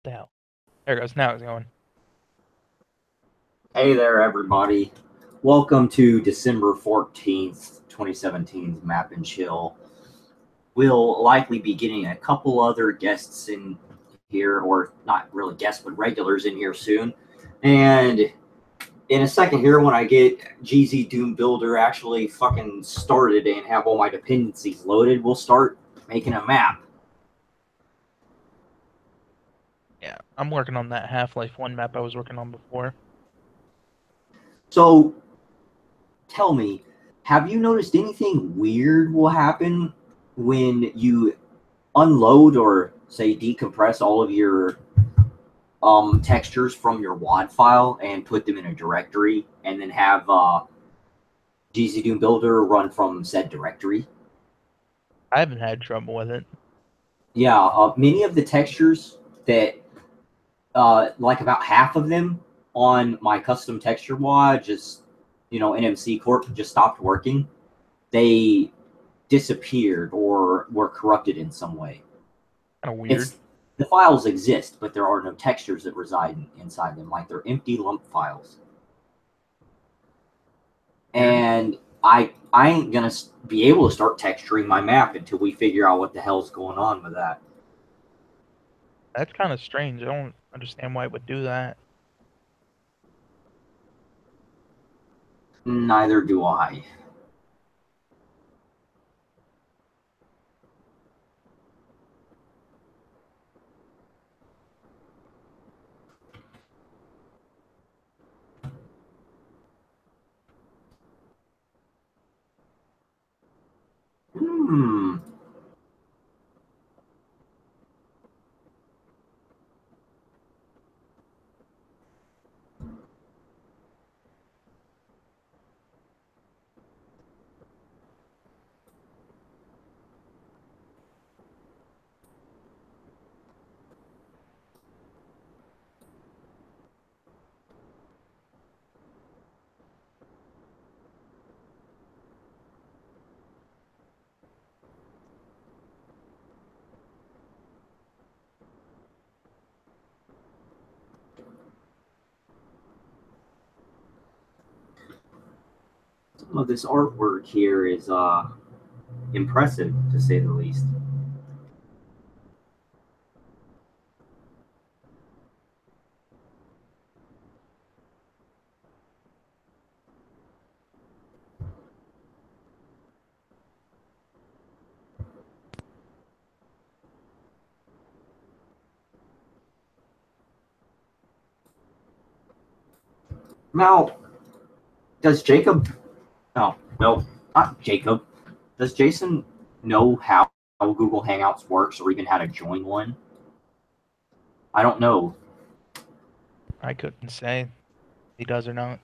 The hell? There it goes. Now it's going. Hey there, everybody. Welcome to December 14th, 2017's Map and Chill. We'll likely be getting a couple other guests in here, or not really guests, but regulars in here soon. And in a second here, when I get GZ Doom Builder actually fucking started and have all my dependencies loaded, we'll start making a map. Yeah, I'm working on that Half-Life 1 map I was working on before. So, tell me, have you noticed anything weird will happen when you unload or say decompress all of your textures from your WAD file and put them in a directory, and then have GZ Doom Builder run from said directory? I haven't had trouble with it. Yeah, many of the textures that, like about half of them on my custom texture WAD, just, NMC Corp just stopped working. They disappeared or were corrupted in some way. Kind of weird. It's the files exist, but there are no textures that reside inside them, like they're empty lump files. Weird. And I ain't gonna be able to start texturing my map until we figure out what the hell's going on with that. That's kind of strange. I don't understand why it would do that. Neither do I. Hmm. Some of this artwork here is impressive, to say the least. Now, does Jacob? Oh no, not Jacob. Does Jason know how Google Hangouts works, or even how to join one? I don't know. I couldn't say if he does or not.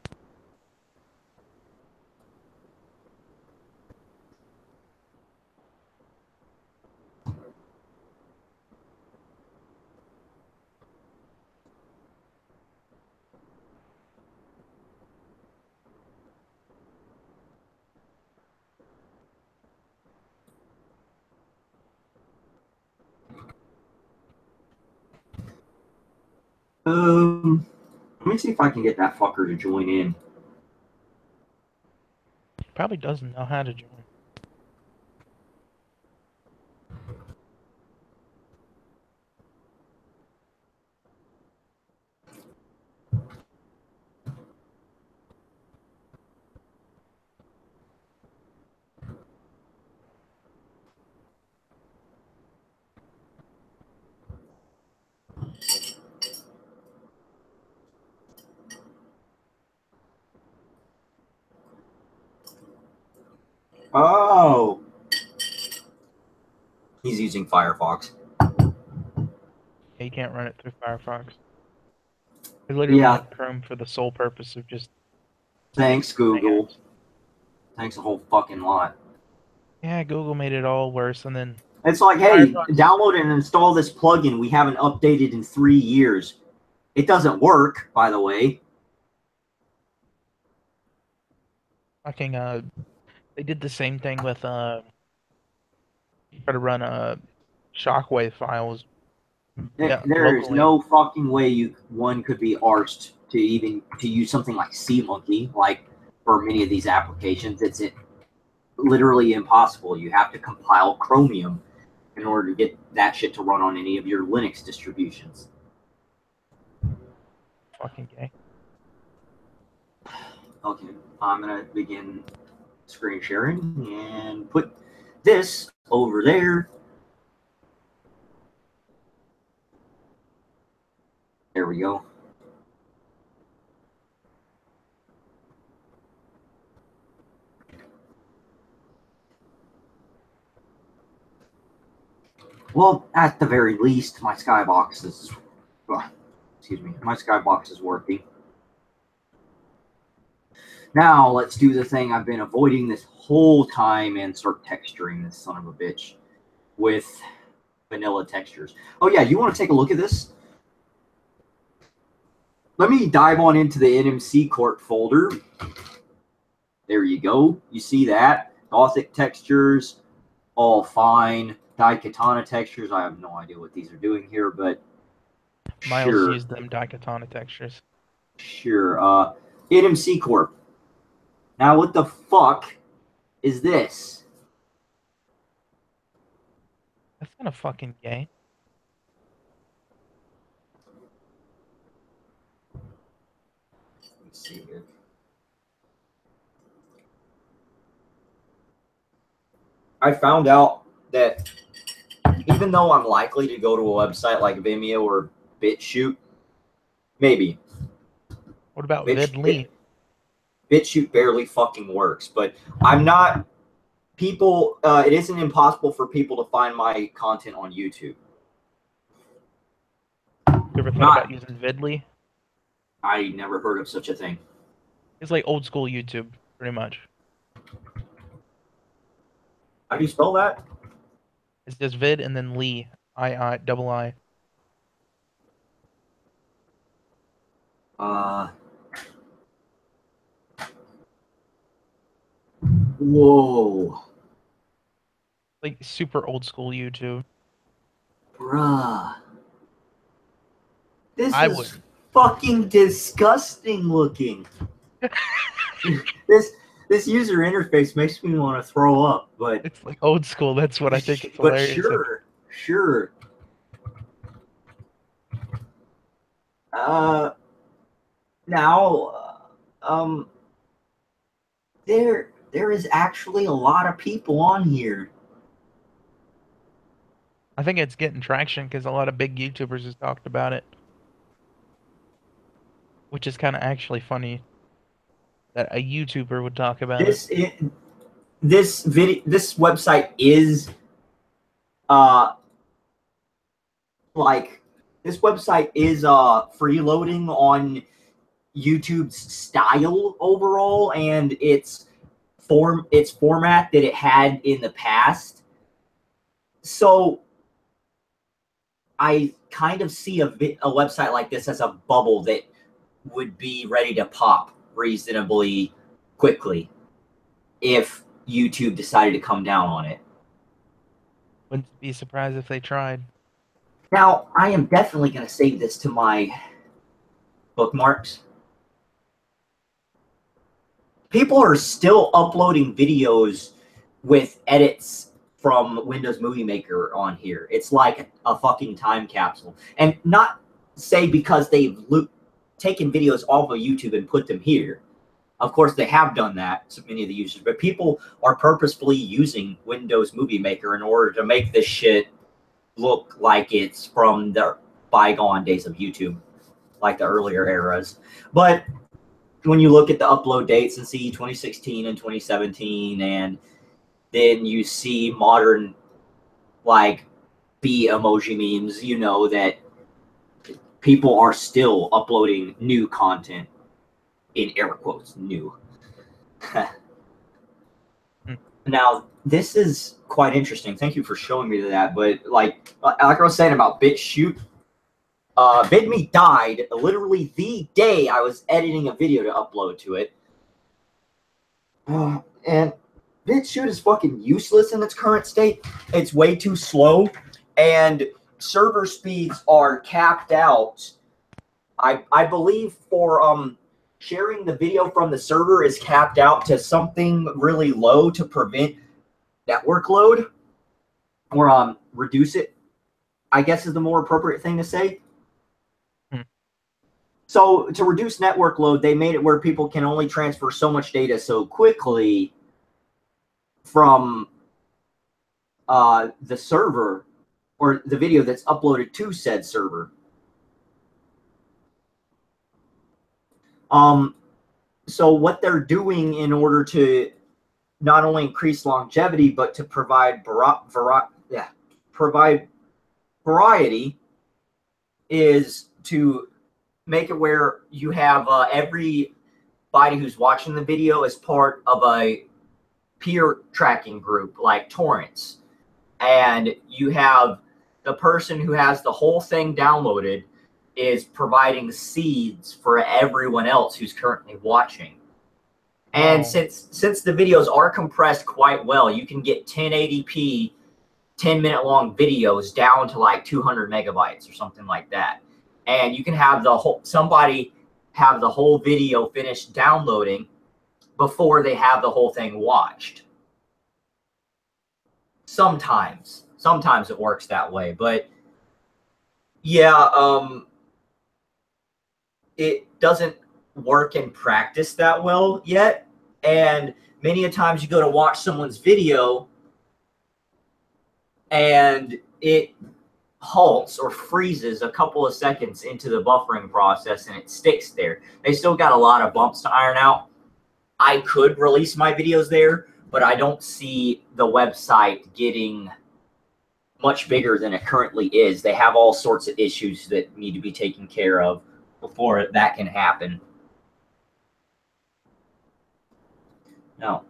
Let me see if I can get that fucker to join in. He probably doesn't know how to join. Oh, he's using Firefox. He can't run it through Firefox. He literally Yeah, has Chrome for the sole purpose of just thanks, Google. Hangouts. Thanks a whole fucking lot. Yeah, Google made it all worse, and then It's like, hey, Firefox. download and install this plugin we haven't updated in 3 years. It doesn't work, by the way. Fucking they did the same thing with try to run Shockwave files Yeah, There is locally. no fucking way one could be arsed to use something like CMonkey, like for many of these applications. It's literally impossible. You have to compile Chromium in order to get that shit to run on any of your Linux distributions. Fucking gay. Okay, I'm gonna begin screen sharing and put this over there. There we go. Well, at the very least, my skybox is, my skybox is working. Now let's do the thing I've been avoiding this whole time and start texturing this son of a bitch with vanilla textures. Oh yeah, you want to take a look at this? Let me dive on into the NMC Court folder. There you go. You see that? Gothic textures, all fine. Daikatana textures. I have no idea what these are doing here, but Miles sure. used them Daikatana textures. Sure. NMC Corp. Now what the fuck is this? That's kind of fucking gay. Let's see here. I found out that even though I'm likely to go to a website like Vimeo or BitChute, maybe. What about Vidly? BitChute barely fucking works, but I'm not. People, it isn't impossible for people to find my content on YouTube. You ever thought about using Vidly? I never heard of such a thing. It's like old school YouTube, pretty much. How do you spell that? It's just vid and then Lee, double I. Whoa. Like super old school YouTube. Bruh. This I is would. fucking disgusting looking. This user interface makes me want to throw up, but It's like old school. That's what I think it's but hilarious. sure. Now, there is actually a lot of people on here. I think it's getting traction because a lot of big YouTubers have talked about it, which is kind of actually funny that a YouTuber would talk about it. This website is freeloading on YouTube's style overall and its format that it had in the past. So I kind of see a website like this as a bubble that would be ready to pop reasonably quickly if YouTube decided to come down on it. Wouldn't be surprised if they tried. Now, I am definitely going to save this to my bookmarks. People are still uploading videos with edits from Windows Movie Maker on here. It's like a fucking time capsule. And not say because they've taken videos off of YouTube and put them here. Of course, they have done that to many of the users, but people are purposefully using Windows Movie Maker in order to make this shit look like it's from the bygone days of YouTube, like the earlier eras. But when you look at the upload dates and see 2016 and 2017, and then you see modern, like, B emoji memes, you know that people are still uploading new content. In air quotes, new. Now, this is quite interesting. Thank you for showing me that. But like I was saying about BitChute, VidMe died literally the day I was editing a video to upload to it. And BitChute is fucking useless in its current state. It's way too slow. And server speeds are capped out. I believe for sharing the video from the server is capped out to something really low to prevent network load, or reduce it, I guess is the more appropriate thing to say. So to reduce network load, they made it where people can only transfer so much data so quickly from the server or the video that's uploaded to said server. So what they're doing in order to not only increase longevity, but to provide variety is to make it where you have everybody who's watching the video as part of a peer tracking group like Torrents. And you have the person who has the whole thing downloaded is providing seeds for everyone else who's currently watching. And since the videos are compressed quite well, you can get 1080p, 10-minute long videos down to like 200 megabytes or something like that. And you can have somebody have the whole video finished downloading before they have the whole thing watched. Sometimes it works that way, but yeah, it doesn't work in practice that well yet. And many a times you go to watch someone's video and it halts or freezes a couple of seconds into the buffering process and it sticks there. They still got a lot of bumps to iron out. I could release my videos there, but I don't see the website getting much bigger than it currently is. They have all sorts of issues that need to be taken care of before that can happen. Now,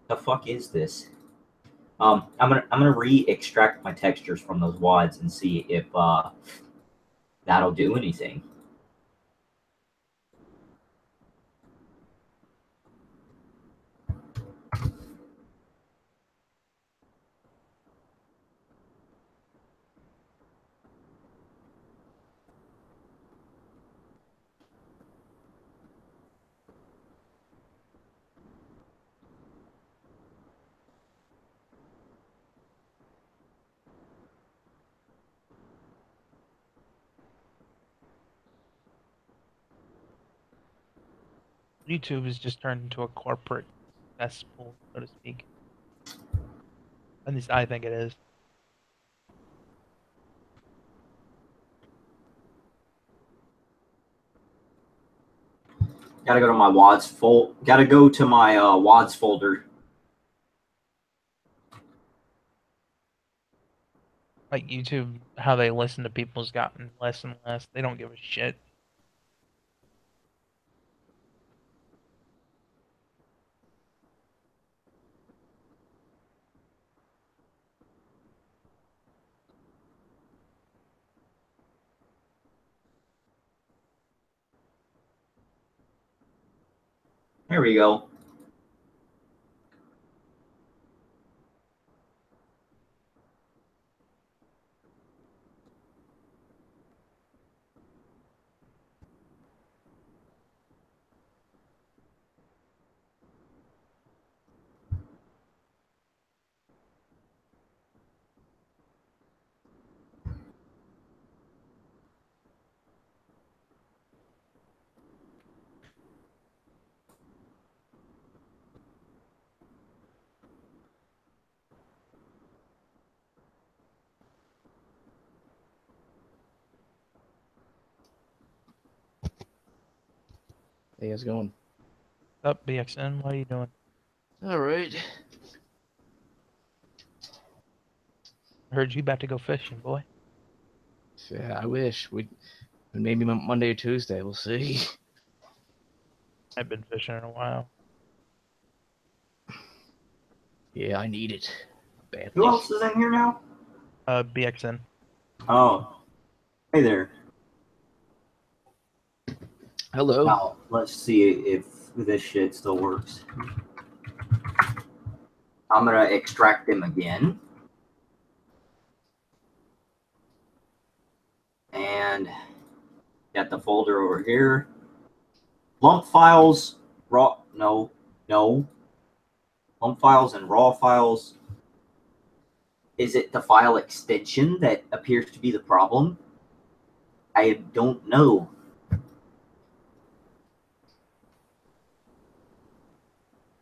the fuck is this? I'm gonna re-extract my textures from those WADs and see if that'll do anything. YouTube has just turned into a corporate cesspool, so to speak. At least I think it is. Gotta go to my WADs Gotta go to my WADs folder. Like YouTube, how they listen to people's gotten less and less. They don't give a shit. Here we go. Hey, how's it going? What's up, BXN? What are you doing? All right. I heard you about to go fishing, boy. Yeah, I wish. Maybe Monday or Tuesday. We'll see. I've been fishing in a while. Yeah, I need it badly. Who else is in here now? BXN. Oh. Hey there. Hello. Now, let's see if this shit still works. I'm gonna extract them again. And got the folder over here. Lump files, raw, no. Lump files and raw files. Is it the file extension that appears to be the problem? I don't know.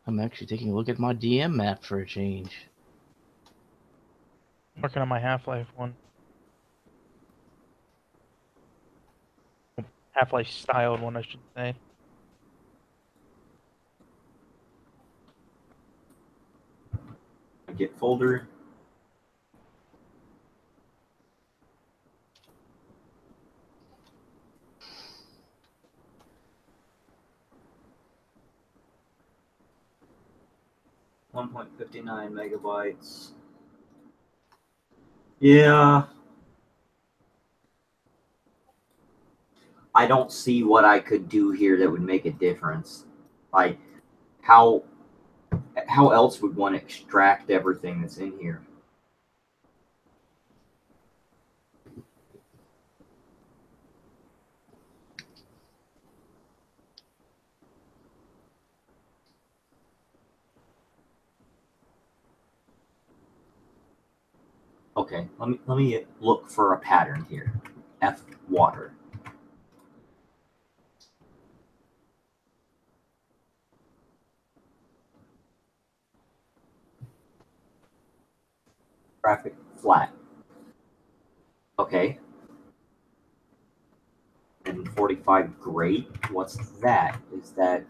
I'm actually taking a look at my DM map for a change. Working on my Half-Life one. Half-Life styled one, I should say. Get folder. .59 megabytes. Yeah. I don't see what I could do here that would make a difference. Like, how else would one extract everything that's in here? Okay, let me look for a pattern here. F water. Graphic flat. Okay. And 45 great. What's that? Is that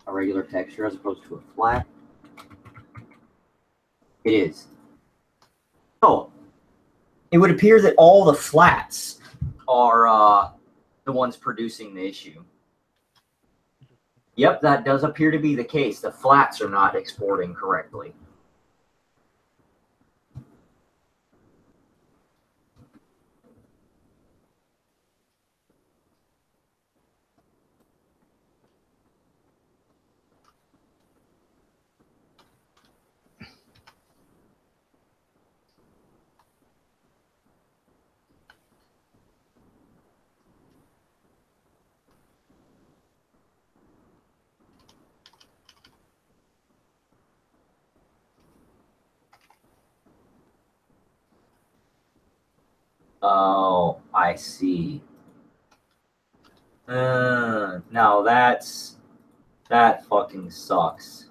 a regular texture as opposed to a flat? It is. Oh, it would appear that all the flats are the ones producing the issue. Yep, that does appear to be the case. The flats are not exporting correctly. Oh, I see. No, that fucking sucks.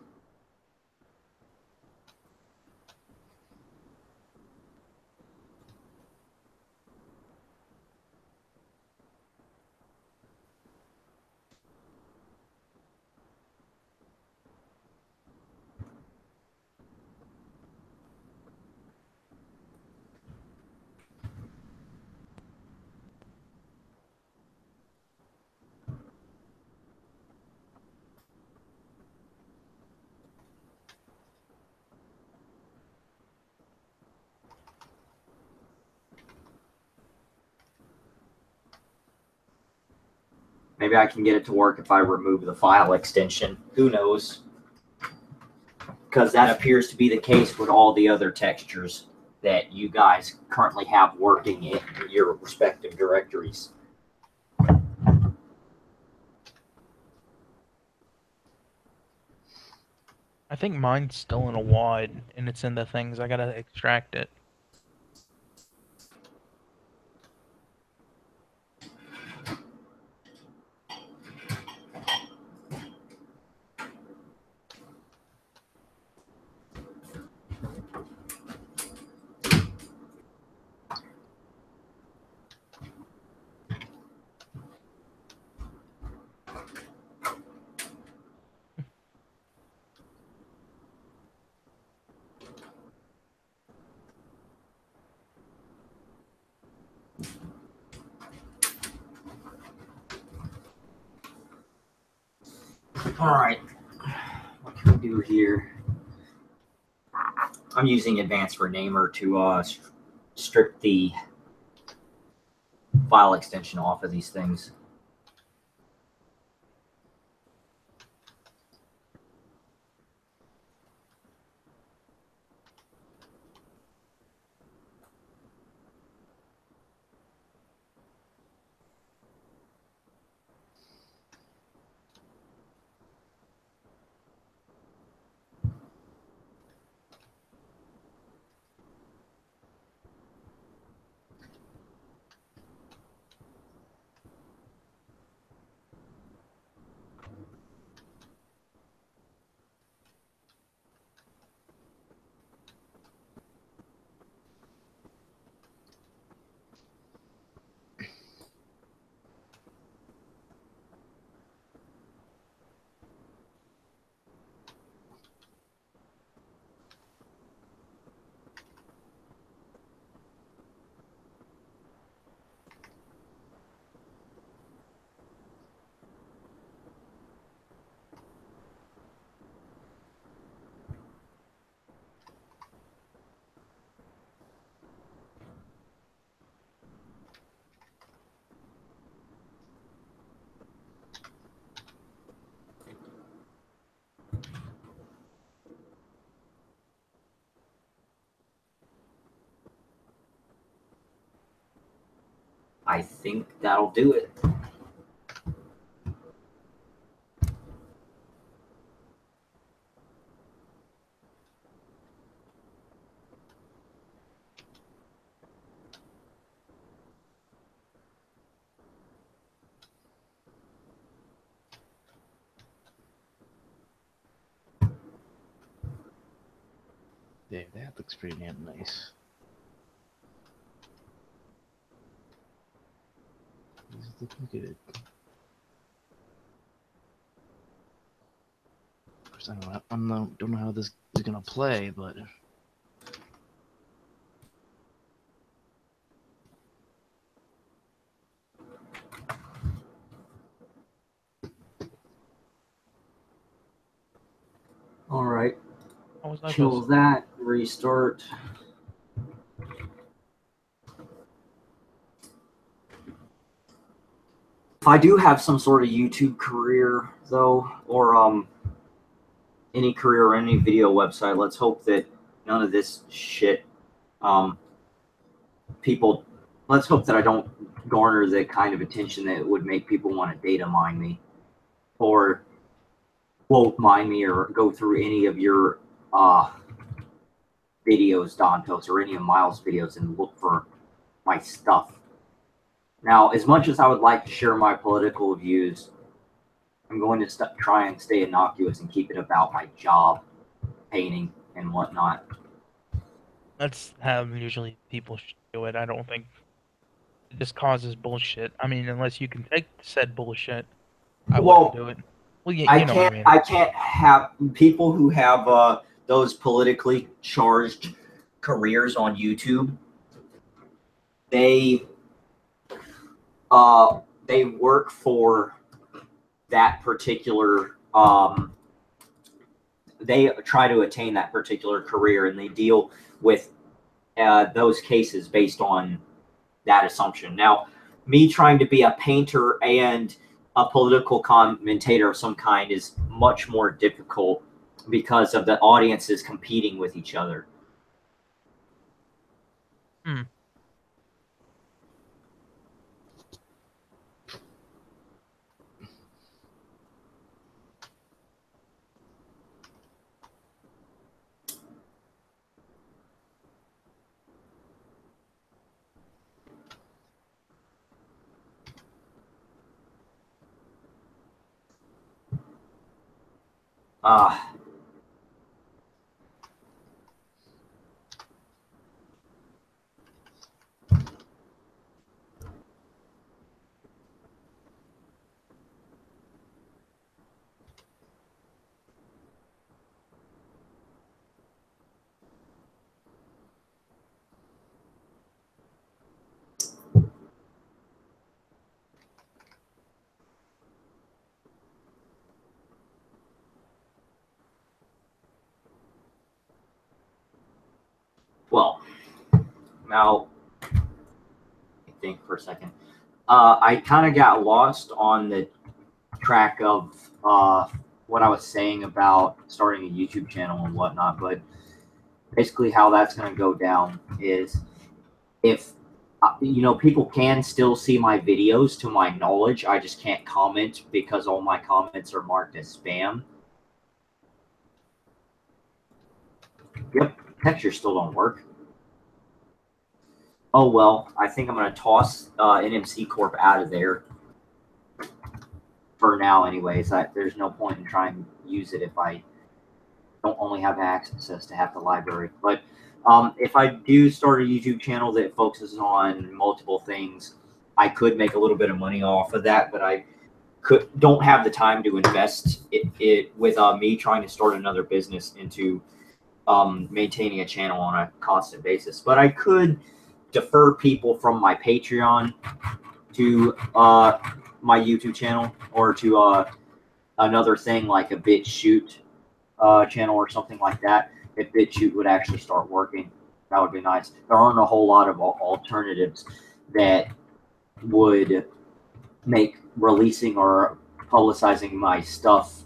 Maybe I can get it to work if I remove the file extension. Who knows? Because that appears to be the case with all the other textures that you guys currently have working in your respective directories. I think mine's still in a WAD, and it's in the things. I gotta extract it. All right. What can we do here? I'm using Advanced Renamer to strip the file extension off of these things. I think that'll do it. Yeah, that looks pretty damn nice. He's looking good. Of course, don't know how this is gonna play, but All right. How was I Kill supposed that. Restart. If I do have some sort of YouTube career, though, or any career or any video website, let's hope that none of this shit, people, let's hope that I don't garner the kind of attention that would make people want to data mine me, or quote mine me, or go through any of your videos, Dantos, or any of Miles' videos and look for my stuff. Now, as much as I would like to share my political views, I'm going to try and stay innocuous and keep it about my job, painting, and whatnot. That's how usually people should do it. I don't think it just causes bullshit. I mean, unless you can take said bullshit, I wouldn't do it. Well, you know what I mean. I can't have people who have those politically charged careers on YouTube. They work for that particular. They try to attain that particular career, and they deal with those cases based on that assumption. Now, me trying to be a painter and a political commentator of some kind is much more difficult because of the audiences competing with each other. Hmm. Well, now, I think for a second. I kind of got lost on the track of what I was saying about starting a YouTube channel and whatnot, but basically how that's going to go down is if, people can still see my videos to my knowledge. I just can't comment because all my comments are marked as spam. Yep, textures still don't work. Oh, well, I think I'm going to toss NMC Corp out of there for now anyways. There's no point in trying to use it if I don't only have access to half the library. But if I do start a YouTube channel that focuses on multiple things, I could make a little bit of money off of that, but I don't have the time to invest it with me trying to start another business into maintaining a channel on a constant basis. But I could defer people from my Patreon to my YouTube channel, or to another thing like a BitChute channel or something like that. If BitChute would actually start working, that would be nice. There aren't a whole lot of alternatives that would make releasing or publicizing my stuff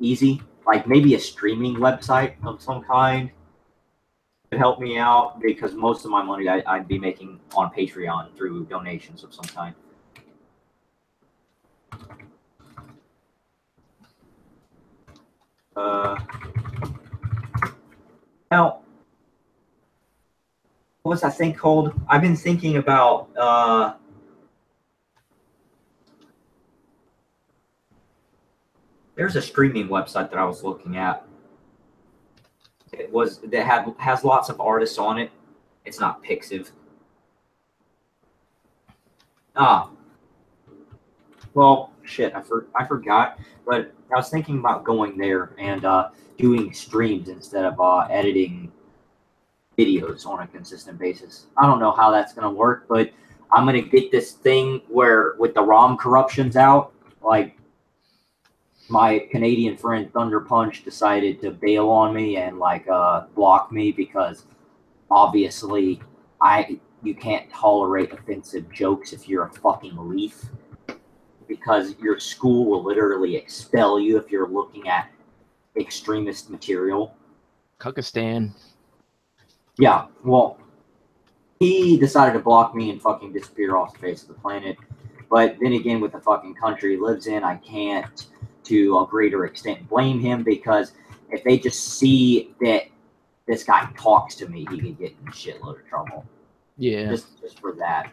easy. Like maybe a streaming website of some kind. help me out because most of my money I'd be making on Patreon through donations of some kind. Now, what was that thing called? I've been thinking about there's a streaming website that I was looking at. Has lots of artists on it. It's not Pixiv. Well, shit, I forgot. But I was thinking about going there and doing streams instead of editing videos on a consistent basis. I don't know how that's gonna work, but I'm gonna get this thing where with the ROM corruptions out, like my Canadian friend Thunder Punch decided to bail on me and like block me because obviously you can't tolerate offensive jokes if you're a fucking leaf, because your school will literally expel you if you're looking at extremist material. Kyrgyzstan. Yeah, well, he decided to block me and fucking disappear off the face of the planet. But then again, with the fucking country he lives in, I can't, to a greater extent, blame him, because if they just see that this guy talks to me, he could get in a shitload of trouble. Yeah. Just for that.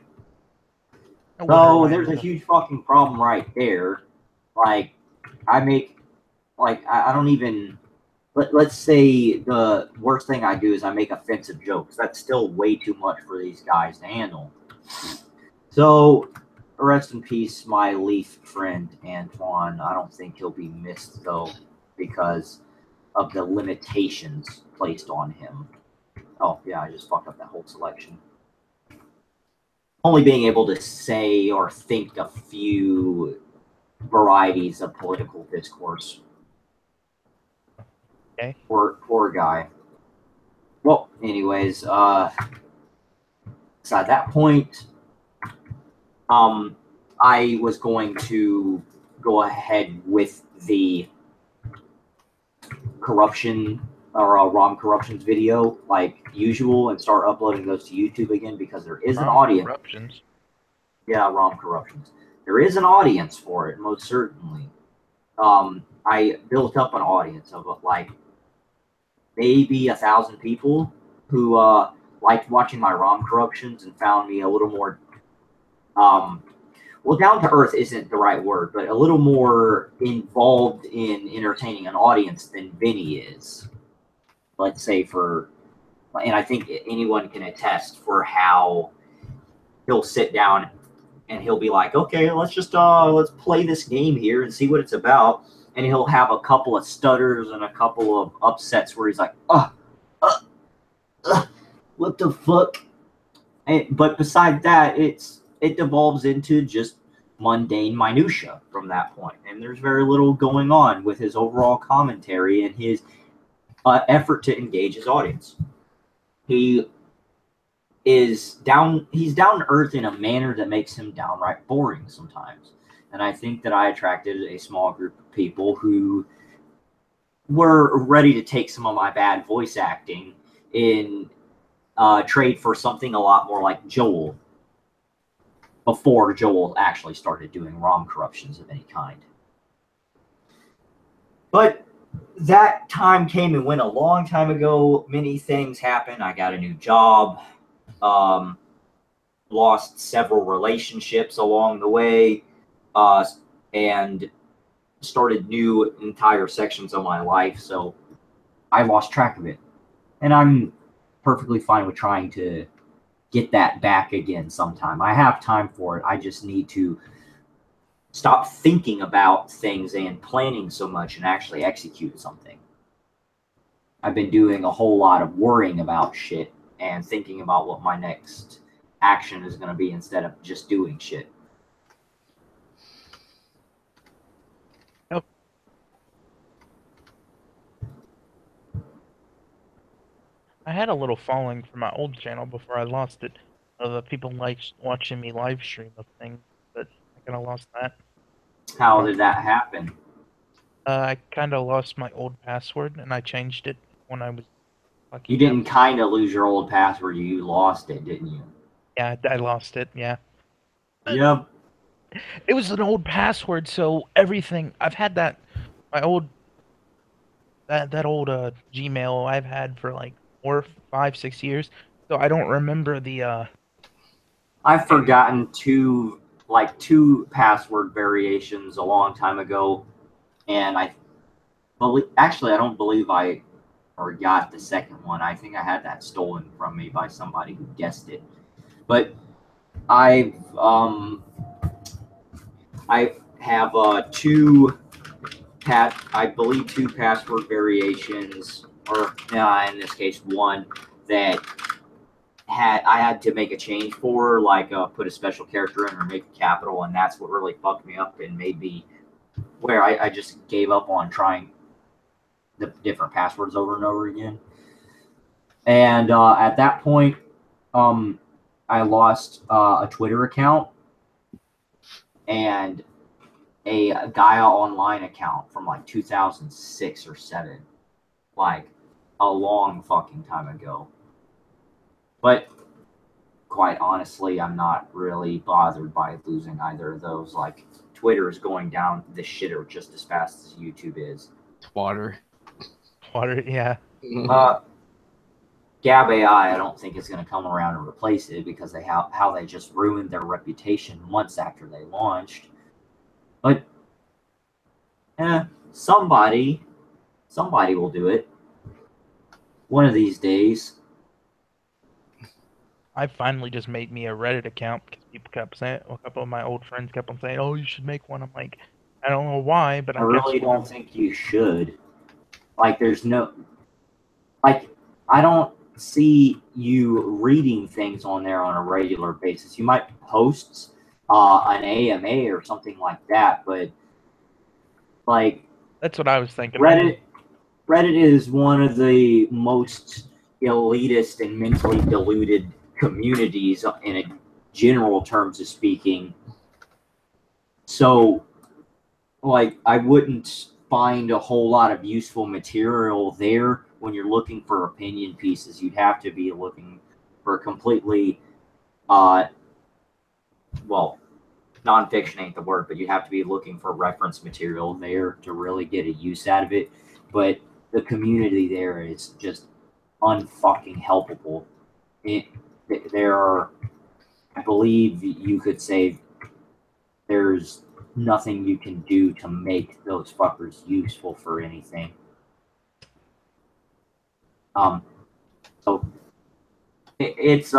So there's a huge fucking problem right there. Like, I don't even... Let's say the worst thing I do is I make offensive jokes. That's still way too much for these guys to handle. So, rest in peace, my Leaf friend, Antoine. I don't think he'll be missed, though, because of the limitations placed on him. Oh, yeah, I just fucked up that whole selection. Only being able to say or think a few varieties of political discourse. Okay. Poor guy. Well, anyways, so at that point, I was going to go ahead with the corruption or ROM corruptions video like usual and start uploading those to YouTube again, because there is an audience. Corruptions. Yeah, ROM corruptions. There is an audience for it, most certainly. I built up an audience of like maybe 1,000 people who liked watching my ROM corruptions and found me a little more, well, down to earth isn't the right word, but a little more involved in entertaining an audience than Vinny is. Let's say and I think anyone can attest for how he'll sit down and he'll be like, okay, let's just let's play this game here and see what it's about. And he'll have a couple of stutters and a couple of upsets where he's like, what the fuck? But beside that, it devolves into just mundane minutia from that point. And there's very little going on with his overall commentary and his effort to engage his audience. He's down to earth in a manner that makes him downright boring sometimes. And I think that I attracted a small group of people who were ready to take some of my bad voice acting in trade for something a lot more like Joel, before Joel actually started doing ROM corruptions of any kind. But that time came and went a long time ago. Many things happened. I got a new job. Lost several relationships along the way. And started new entire sections of my life, so I lost track of it. And I'm perfectly fine with trying to get that back again sometime. I have time for it. I just need to stop thinking about things and planning so much and actually execute something. I've been doing a whole lot of worrying about shit and thinking about what my next action is going to be instead of just doing shit. I had a little following for my old channel before I lost it. The people liked watching me live stream of things, but I kind of lost that. How did that happen? I kind of lost my old password, and I changed it when I was You didn't kind of lose your old password. You lost it, didn't you? Yeah, I lost it. Yeah. Yep. It was an old password, so everything I've had my old that old Gmail I've had for like 4, 5, 6 years. So I don't remember the I've forgotten two password variations a long time ago, and I don't believe I forgot the second one. I think I had that stolen from me by somebody who guessed it. But I have I believe two password variations, or in this case one that I had to make a change for, like put a special character in or make a capital, and that's what really fucked me up and made me where I just gave up on trying the different passwords over and over again. And at that point, I lost a Twitter account and a Gaia Online account from like 2006 or 7, like a long fucking time ago. But quite honestly, I'm not really bothered by losing either of those. Like, Twitter is going down the shitter just as fast as YouTube is. Water. Water, yeah. Gab AI, I don't think is going to come around and replace it because how they just ruined their reputation months after they launched. But somebody will do it one of these days. I finally just made me a Reddit account because people kept saying, a couple of my old friends kept on saying, "Oh, you should make one." I'm like, I don't know why, but I really don't think you should. Like, there's no, like, I don't see you reading things on there on a regular basis. You might post an AMA or something like that, but like, that's what I was thinking. Reddit is one of the most elitist and mentally deluded communities in a general terms of speaking. So, like, I wouldn't find a whole lot of useful material there when you're looking for opinion pieces. You'd have to be looking for completely, well, nonfiction ain't the word, but you have to be looking for reference material there to really get a use out of it. But the community there is just unfucking helpable. There are, I believe you could say, there's nothing you can do to make those fuckers useful for anything. So it's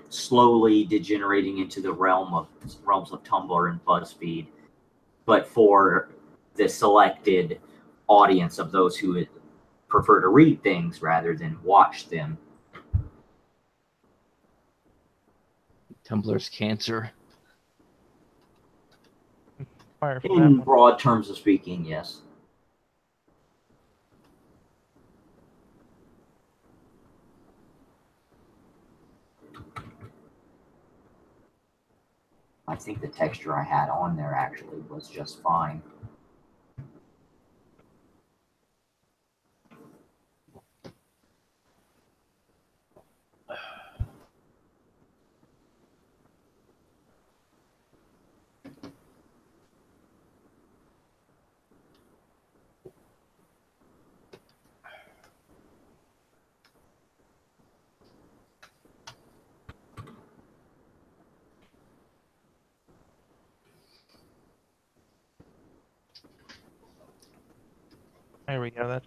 slowly degenerating into the realms of Tumblr and BuzzFeed, but for the selected audience of those who prefer to read things rather than watch them. Tumblr's cancer. In broad terms of speaking, yes. I think the texture I had on there actually was just fine. There we go. That's.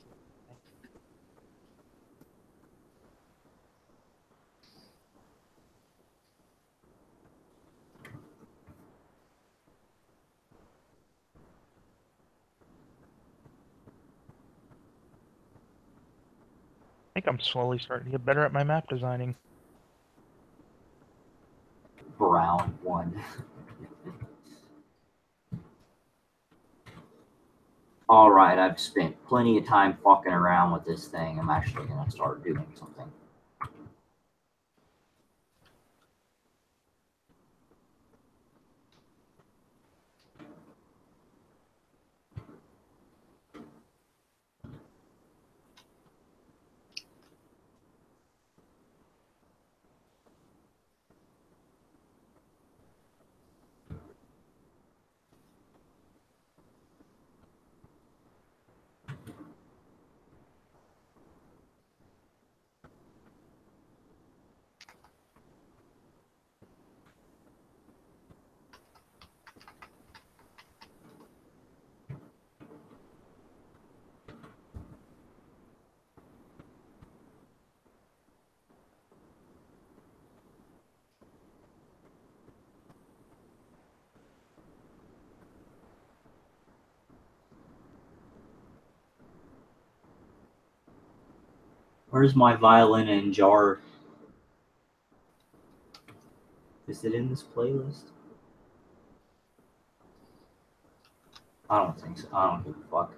I think I'm slowly starting to get better at my map designing. Round one. All right, I've spent plenty of time fucking around with this thing. I'm actually going to start doing something. Where's my violin and jar? Is it in this playlist? I don't think so. I don't give a fuck.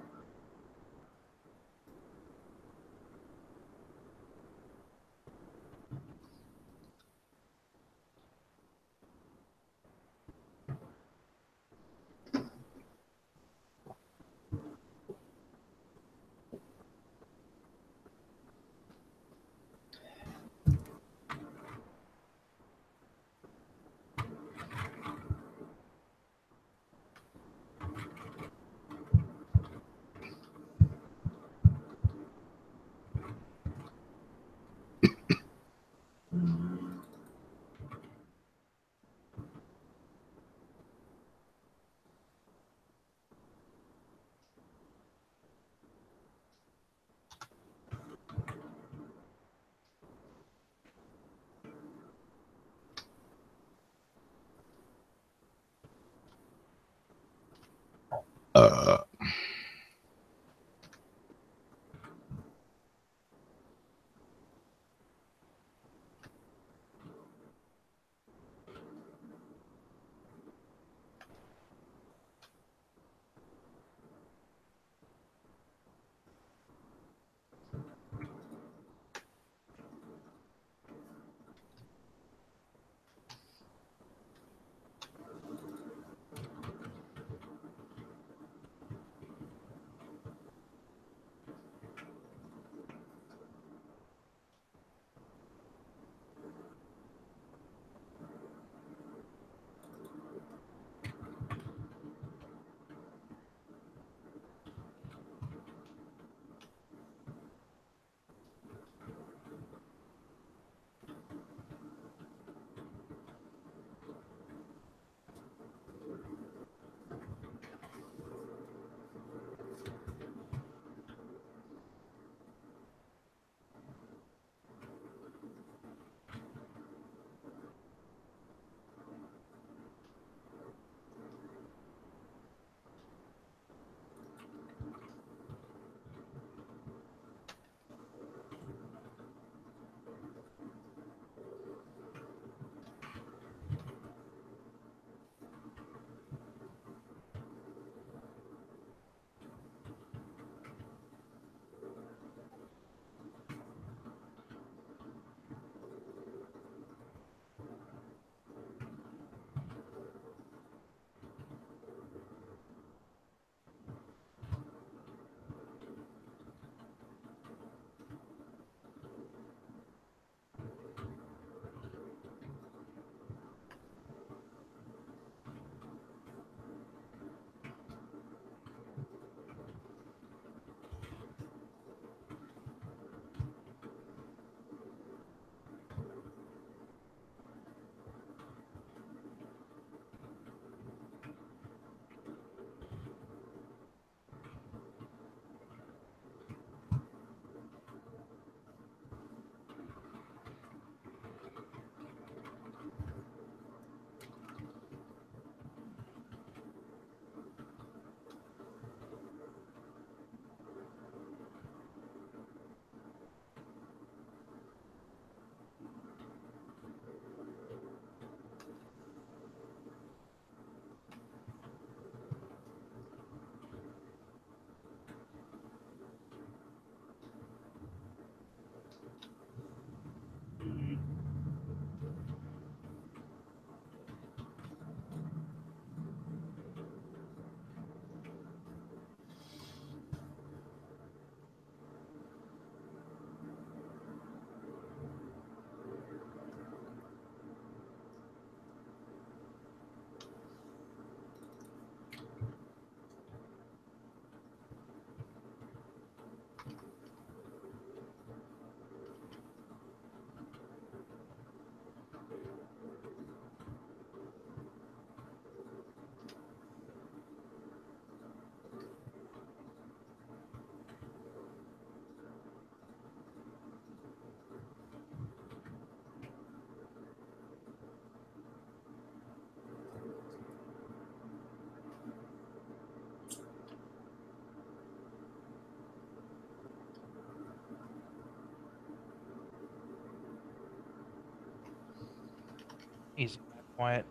quiet.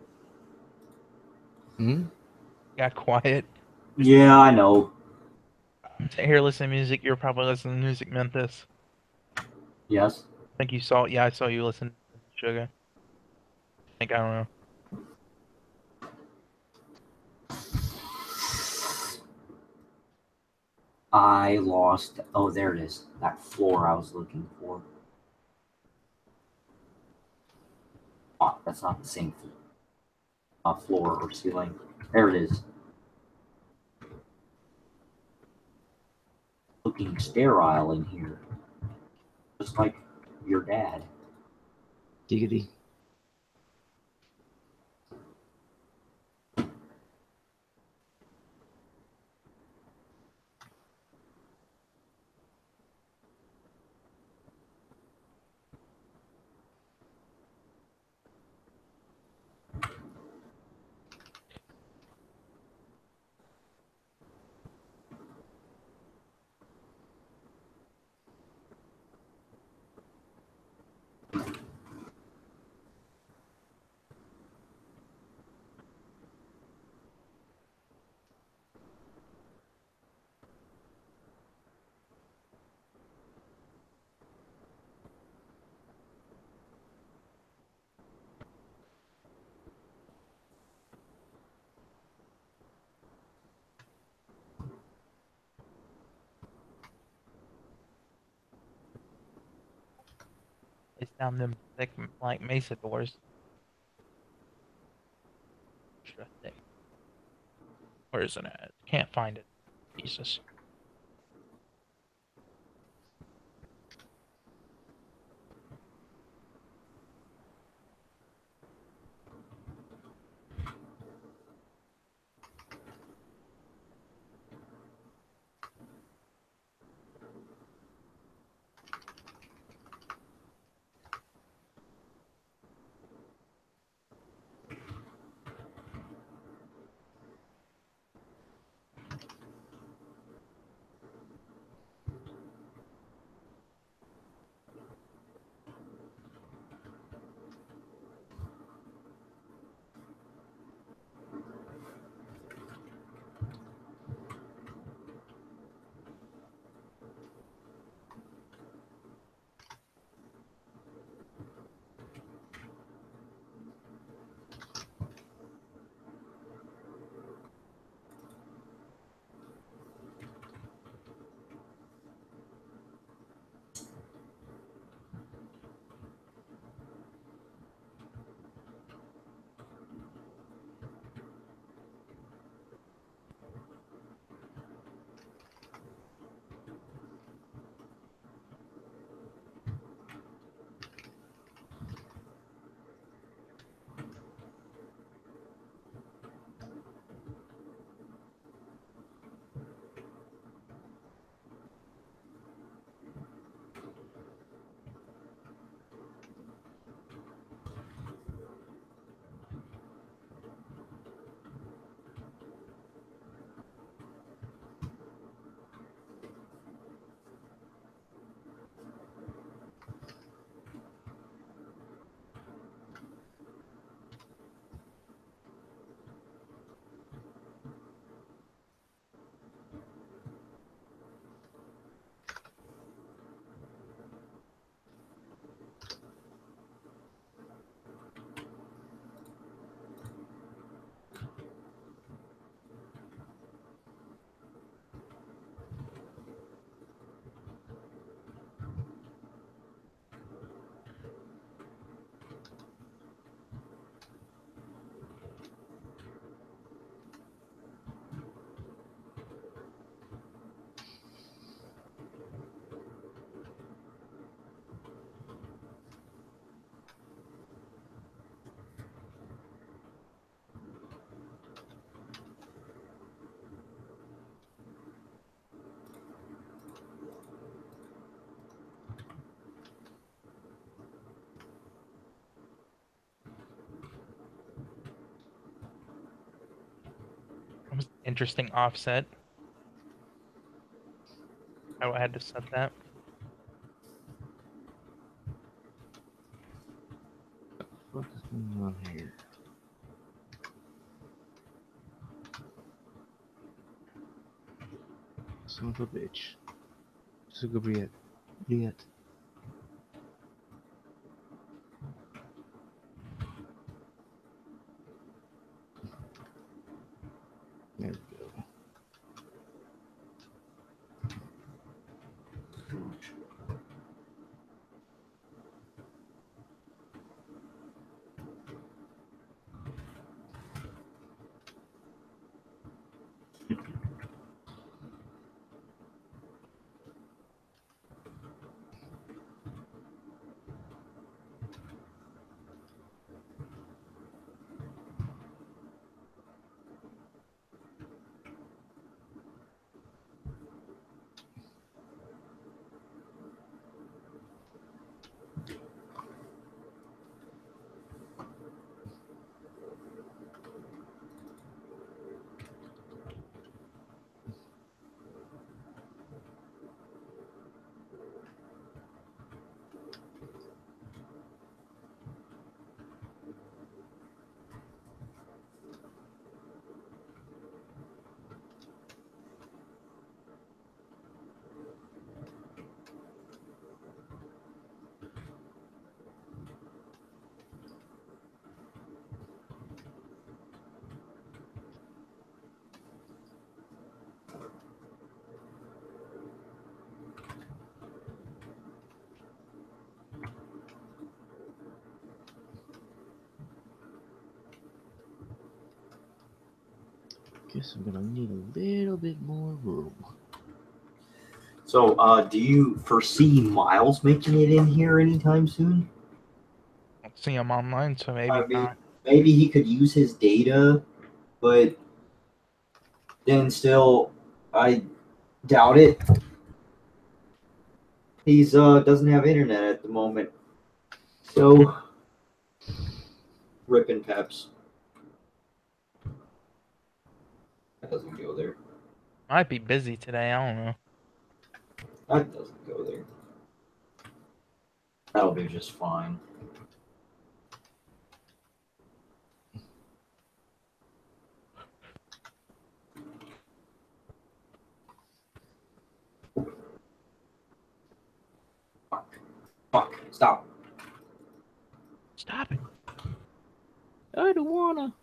Hmm? Got quiet. Yeah, I know. Here, listen to music. You're probably listening to Music Memphis. Yes. I think you saw. Yeah, I saw you listen to Sugar. I don't know. I lost. Oh, there it is. That floor I was looking for. Oh, that's not the same floor or ceiling. There it is. Looking sterile in here, just like your dad. Giggity. It's down them thick like Mesa doors. Extra thick. Where is it at? Can't find it. Jesus. That was an interesting offset. I had to set that. What is going on here? Son of a bitch. Sugar Briette. Briette. There we go. Guess I'm gonna need a little bit more room. So, do you foresee Miles making it in here anytime soon? I don't see him online, so maybe I mean, not. maybe he could use his data, but then still, I doubt it. He's doesn't have internet at the moment, so ripping peps. That doesn't go there. Might be busy today. I don't know. That doesn't go there. That'll do just fine. Fuck. Stop. Stop it. I don't wanna.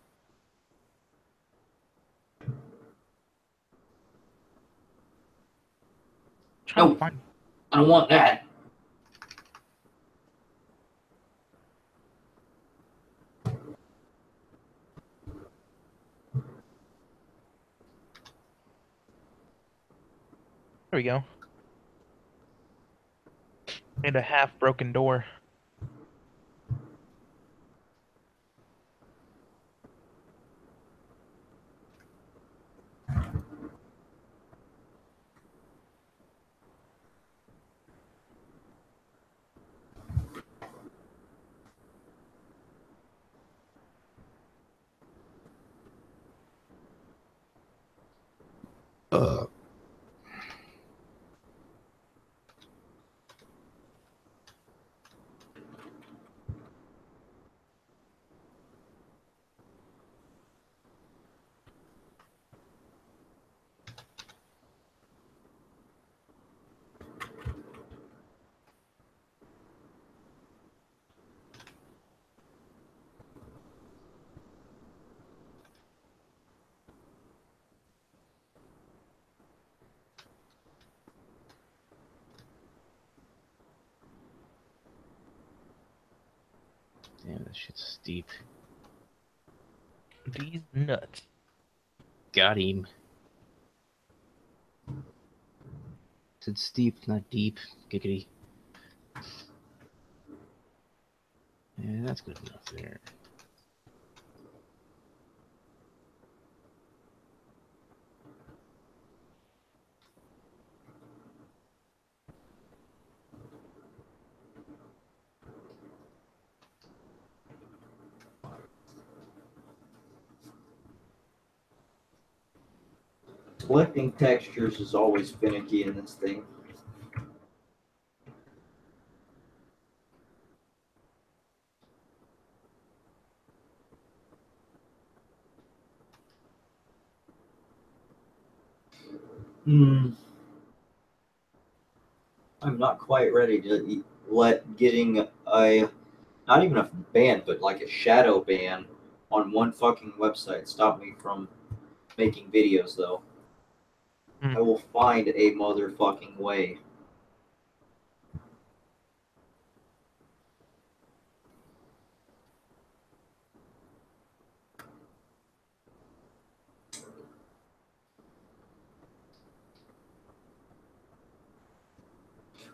Trying No. to find. I don't want that. There we go. Made a half broken door. Damn, this shit's steep. These nuts. Got him. Said steep, not deep. Giggity. Yeah, that's good enough there. Selecting textures is always finicky in this thing. I'm not quite ready to let getting a not even a ban, but like a shadow ban on one fucking website stop me from making videos, though. I will find a motherfucking way.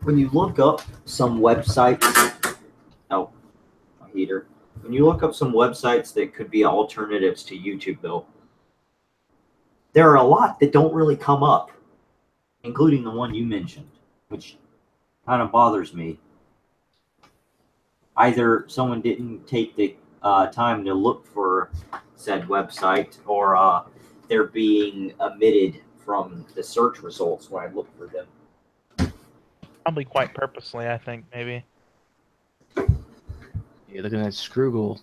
When you look up some websites, oh, my heater. When you look up some websites that could be alternatives to YouTube, though, there are a lot that don't really come up, including the one you mentioned, which kind of bothers me. Either someone didn't take the time to look for said website, or they're being omitted from the search results when I look for them. Probably quite purposely, I think, maybe. You're looking at Scroogle.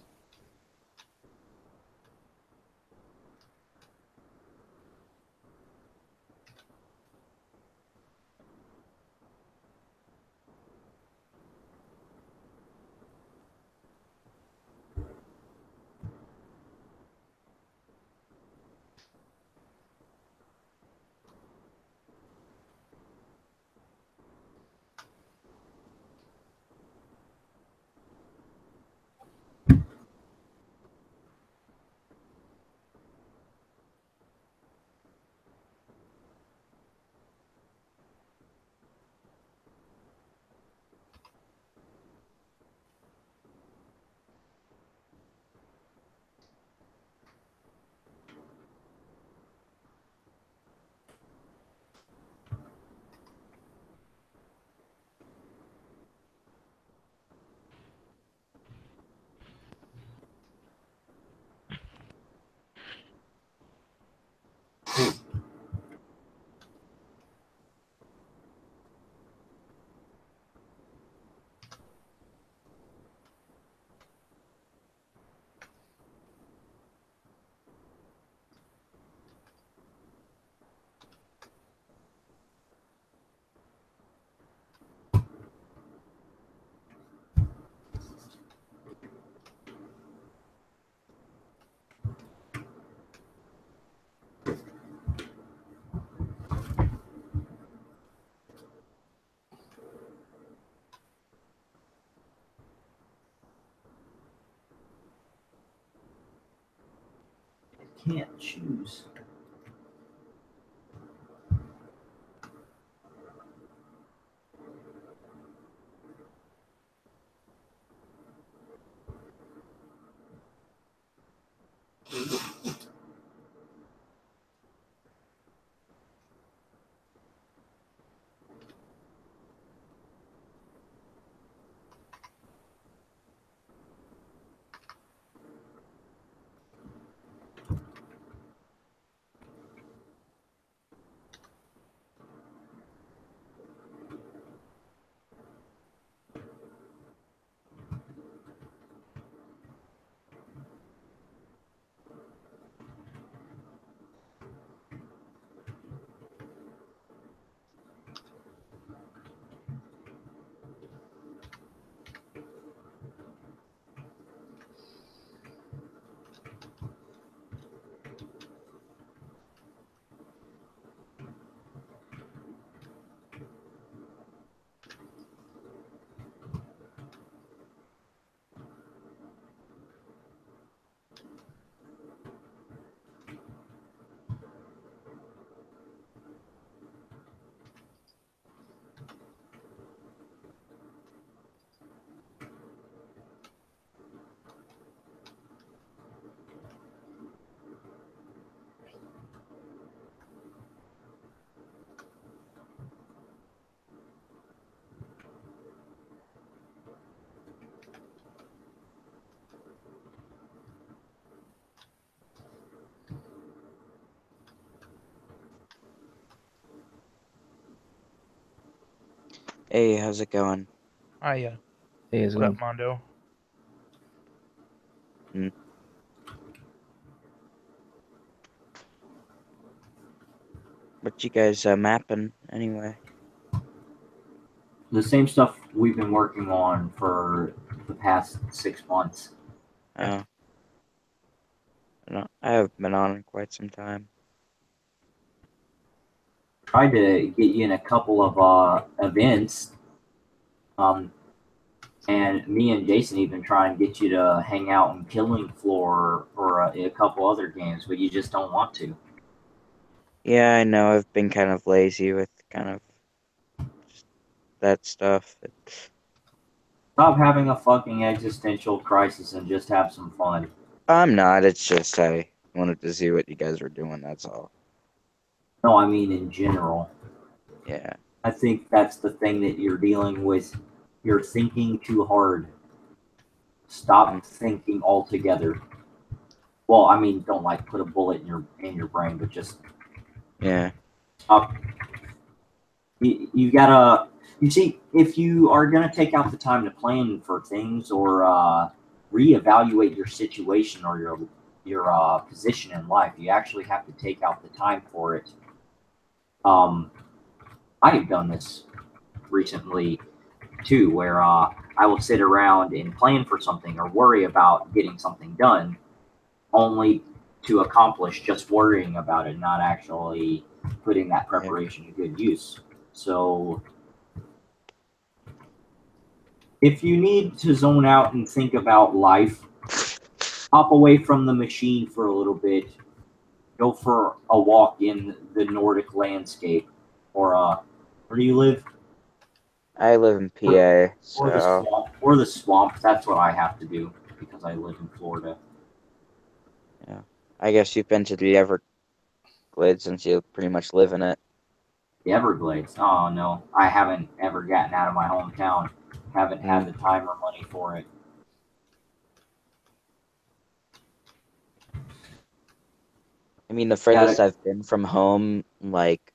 Can't choose. Hey, how's it going? Hey, Hey, what up, Mondo? What you guys mapping anyway? The same stuff we've been working on for the past 6 months. No, I have been on in quite some time. Tried to get you in a couple of events. And me and Jason even try and get you to hang out in Killing Floor or a couple other games, but you just don't want to. Yeah, I know. I've been kind of lazy with kind of that stuff. Stop having a fucking existential crisis and just have some fun. I'm not. It's just I wanted to see what you guys were doing. That's all. No, I mean in general. Yeah. I think that's the thing that you're dealing with. You're thinking too hard. Stop thinking altogether. Well, I mean, don't like put a bullet in your brain, but just stop. You gotta. You see, if you are gonna take out the time to plan for things or reevaluate your situation or your position in life, you actually have to take out the time for it. I've done this recently too, where I will sit around and plan for something or worry about getting something done, only to accomplish just worrying about it, not actually putting that preparation to good use. So if you need to zone out and think about life, hop away from the machine for a little bit, go for a walk in the Nordic landscape, or where do you live? I live in PA, or the swamp. That's what I have to do because I live in Florida. Yeah, I guess you've been to the Everglades since you pretty much live in it. The Everglades? Oh no, I haven't ever gotten out of my hometown. Haven't had the time or money for it. I mean, the furthest I've been from home, like,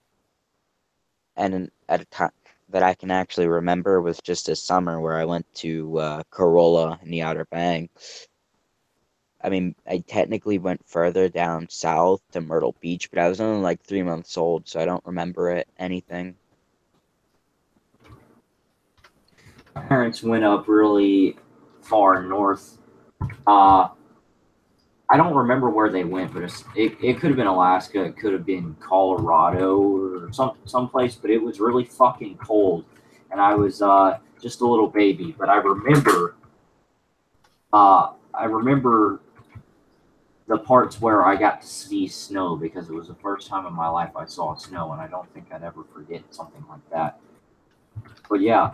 and at a time that I can actually remember was just a summer where I went to Corolla in the Outer Banks. I mean, I technically went further down south to Myrtle Beach, but I was only like 3 months old, so I don't remember anything. My parents went up really far north. I don't remember where they went, but it could have been Alaska, it could have been Colorado or someplace, but it was really fucking cold, and I was just a little baby. But I remember the parts where I got to see snow because it was the first time in my life I saw snow, and I don't think I'd ever forget something like that. But yeah,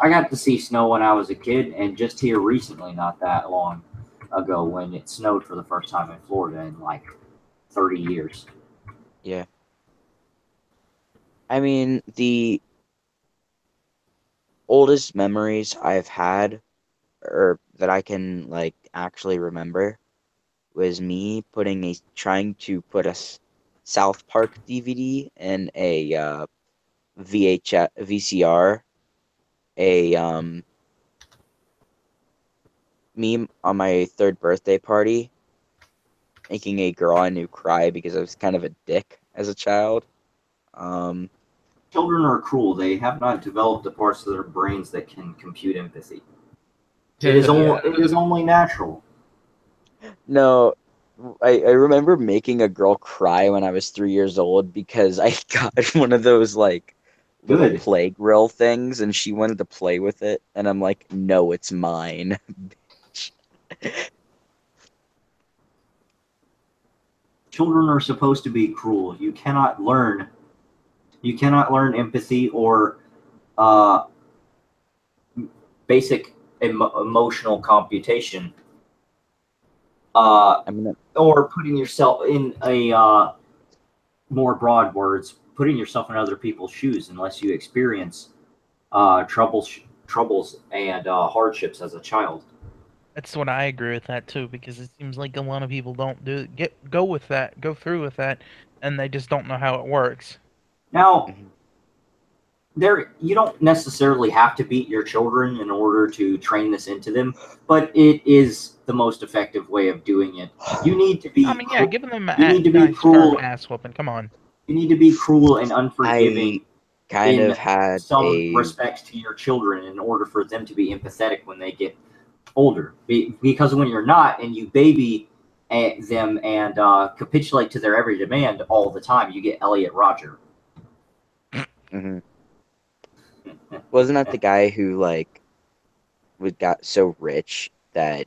I got to see snow when I was a kid, and just here recently, not that long ago, when it snowed for the first time in Florida in like 30 years. Yeah. I mean, the oldest memories I've had, or that I can like actually remember, was me trying to put a South Park DVD in a VCR. Me on my 3rd birthday party, making a girl I knew cry because I was kind of a dick as a child. Children are cruel. They have not developed the parts of their brains that can compute empathy. It is only natural. No, I remember making a girl cry when I was 3 years old because I got one of those like little play grill things and she wanted to play with it, and I'm like, no, it's mine. Children are supposed to be cruel. You cannot learn empathy or basic emotional computation. Or putting yourself in a more broad words, putting yourself in other people's shoes, unless you experience troubles and hardships as a child. That's what I agree with that too, because it seems like a lot of people don't go through with that, and they just don't know how it works. Now, you don't necessarily have to beat your children in order to train this into them, but it is the most effective way of doing it. You need to be. I mean, yeah, giving them you need to be cruel. Ass whooping. Come on. You need to be cruel and unforgiving kind in of had some respects to your children in order for them to be empathetic when they get older. Because when you're not and you baby them and capitulate to their every demand all the time, you get Elliot Rodger. Mm-hmm. Wasn't that the guy who like got so rich that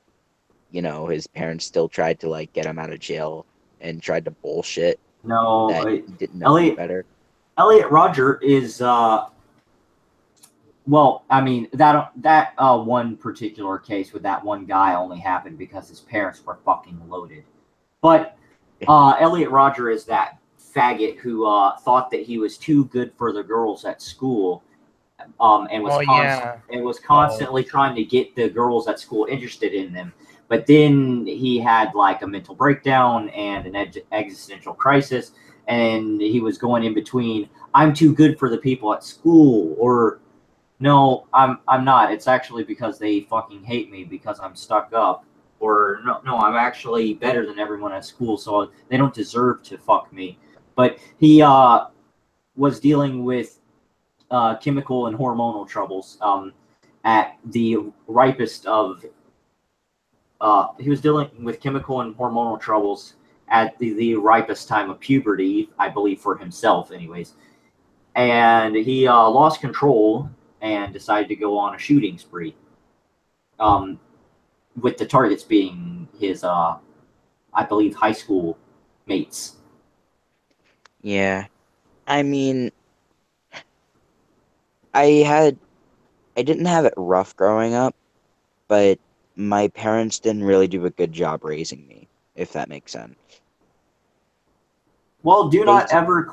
his parents still tried to like get him out of jail and tried to bullshit that he didn't know any better? Elliot Rodger is well, I mean that one particular case with that one guy only happened because his parents were fucking loaded. But Elliot Rodger is that faggot who thought that he was too good for the girls at school, and was constantly trying to get the girls at school interested in them. But then he had like a mental breakdown and an existential crisis, and he was going in between, I'm too good for the people at school, or no, I'm not. It's actually because they fucking hate me because I'm stuck up, or no, I'm actually better than everyone at school, so they don't deserve to fuck me. But he was dealing with chemical and hormonal troubles at the ripest of. He was dealing with chemical and hormonal troubles at the ripest time of puberty, I believe, for himself, anyways. And he lost control and decided to go on a shooting spree. With the targets being his, I believe, high school mates. Yeah, I mean, I didn't have it rough growing up, but my parents didn't really do a good job raising me, if that makes sense. Well, do not ever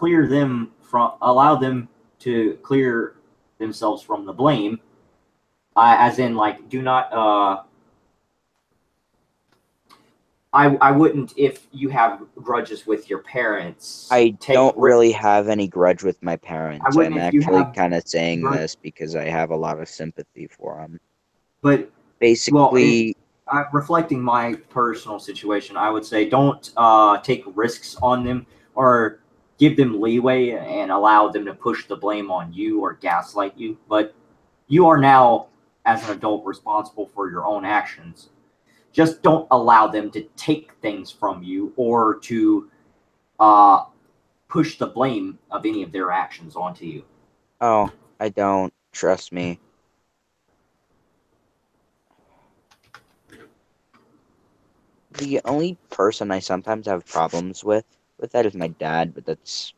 allow them to clear themselves from the blame. As in, like, do not, I wouldn't, if you have grudges with your parents. I don't really have any grudge with my parents. I'm actually kind of saying this because I have a lot of sympathy for them. But basically, reflecting my personal situation, I would say don't take risks on them or give them leeway and allow them to push the blame on you or gaslight you. But you are now, as an adult, responsible for your own actions. Just don't allow them to take things from you or to push the blame of any of their actions onto you. Oh, I don't. Trust me. The only person I sometimes have problems with that is my dad, but that's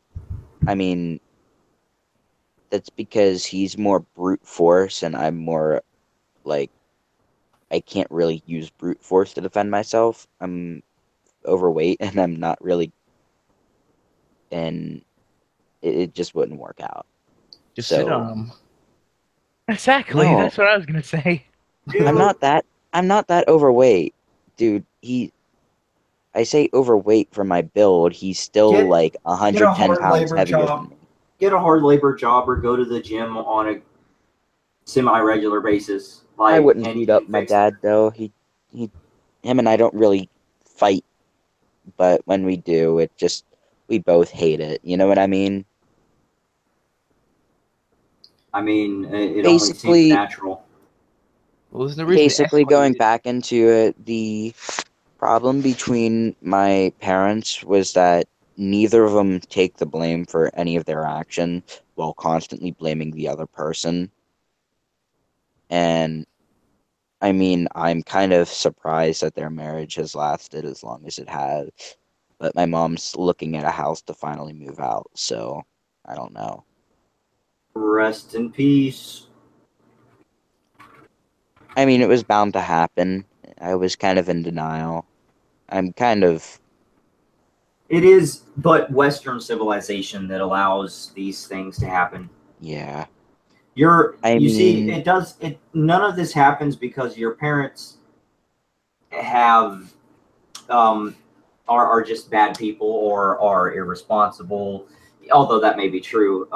because he's more brute force and I'm more like, I can't really use brute force to defend myself. I'm overweight and I'm not really, and it just wouldn't work out. Just sit on him. Exactly, no. That's what I was gonna say. I'm not that overweight, dude. I say overweight for my build. He's still like 110 pounds heavier than me. Get a hard labor job or go to the gym on a semi-regular basis. I wouldn't beat up my dad though. Him and I don't really fight, but when we do, we both hate it. You know what I mean? I mean, it basically only seems natural. Well, basically, going back into it, the problem between my parents was that neither of them take the blame for any of their action while constantly blaming the other person. And I mean, I'm kind of surprised that their marriage has lasted as long as it has. But my mom's looking at a house to finally move out, so I don't know. Rest in peace. I mean, it was bound to happen. I was kind of in denial. It is but Western civilization that allows these things to happen. Yeah. None of this happens because your parents are just bad people or are irresponsible, although that may be true.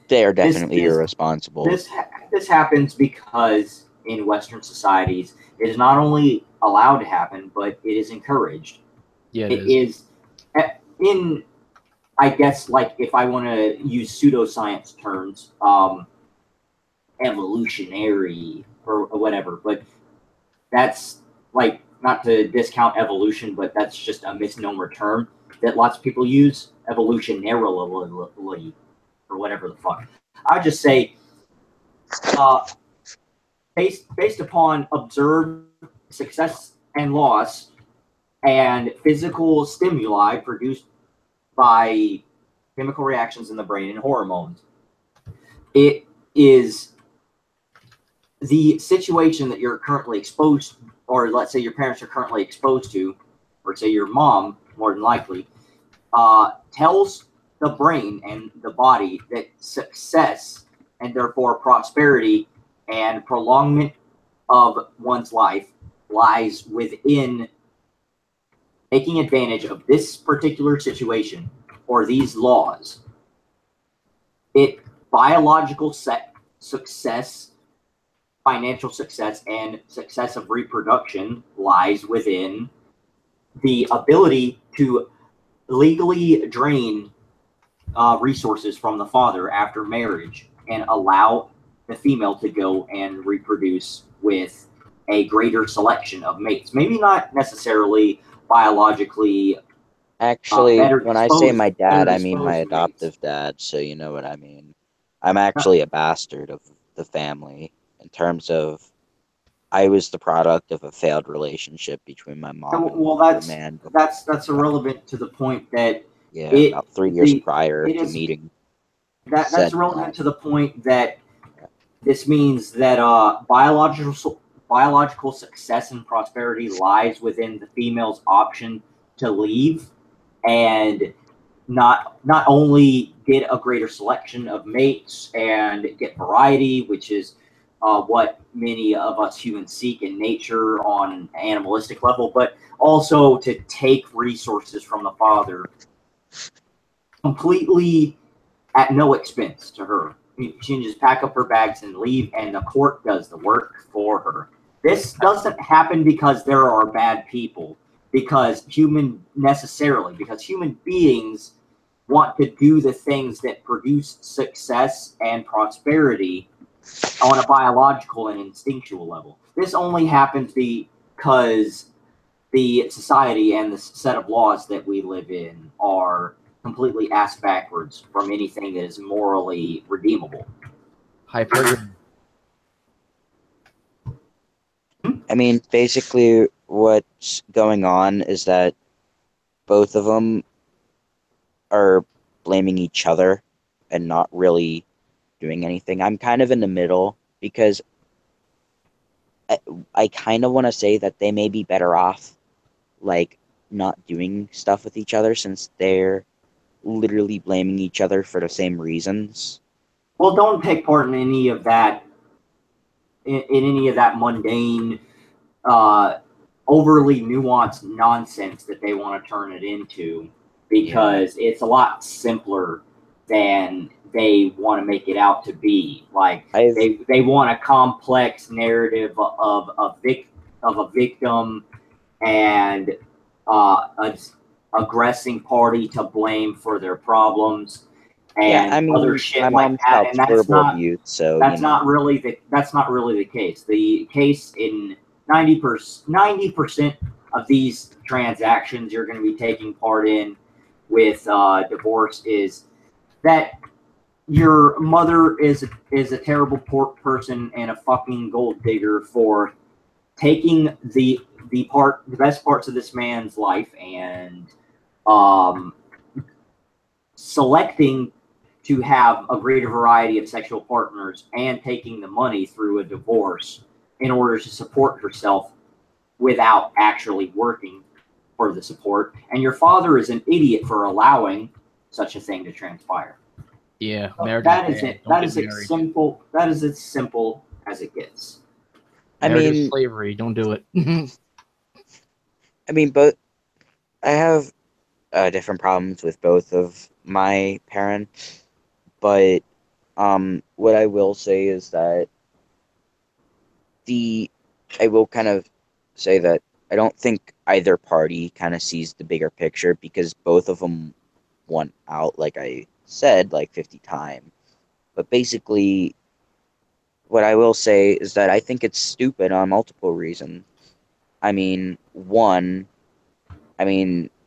They are definitely irresponsible. This happens because in Western societies, it is not only allowed to happen, but it is encouraged. Yeah, it is in I guess, like, if I want to use pseudoscience terms, evolutionary or whatever, but that's, like, not to discount evolution, but that's just a misnomer term that lots of people use, evolutionarily, or whatever the fuck. I'd just say, based upon observed success and loss and physical stimuli produced by chemical reactions in the brain and hormones, it is the situation that you're currently exposed, or let's say your parents are currently exposed to, or say your mom, more than likely, tells the brain and the body that success and therefore prosperity and prolongment of one's life lies within taking advantage of this particular situation or these laws. Biological success, financial success, and success of reproduction lies within the ability to legally drain resources from the father after marriage and allow the female to go and reproduce with a greater selection of mates. Maybe not necessarily biologically. Actually, when I say my dad, I mean my mates. adoptive dad, so you know what I mean. I'm actually a bastard of the family in terms of I was the product of a failed relationship between my mom and the man. That's irrelevant to the point that about 3 years prior to meeting. That's irrelevant to the point that this means that biological success and prosperity lies within the female's option to leave and not only get a greater selection of mates and get variety, which is what many of us humans seek in nature on an animalistic level, but also to take resources from the father completely at no expense to her. She can just pack up her bags and leave, and the court does the work for her. This doesn't happen because there are bad people, because human beings want to do the things that produce success and prosperity on a biological and instinctual level. This only happens because the society and the set of laws that we live in are completely ass backwards from anything that is morally redeemable. Hypergamy. I mean, basically what's going on is that both of them are blaming each other and not really doing anything. I'm kind of in the middle because I kind of want to say that they may be better off, like, not doing stuff with each other since they're literally blaming each other for the same reasons. Well, don't take part in any of that, in any of that mundane, overly nuanced nonsense that they want to turn it into, because it's a lot simpler than they want to make it out to be. Like, they want a complex narrative of a victim and aggressing party to blame for their problems and other shit like that. And that's not really the case. The case in 90% of these transactions you're going to be taking part in with divorce is that your mother is a terrible person and a fucking gold digger for taking the best parts of this man's life and selecting to have a greater variety of sexual partners and taking the money through a divorce in order to support herself without actually working for the support. And your father is an idiot for allowing such a thing to transpire. Yeah, that is it. That is as simple. That is as simple as it gets. Slavery. Don't do it. I mean, but I have different problems with both of my parents, but what I will say is that I will kind of say that I don't think either party kind of sees the bigger picture because both of them one out, like I said, like 50 times. But basically, what I will say is that I think it's stupid on multiple reasons. I mean, one,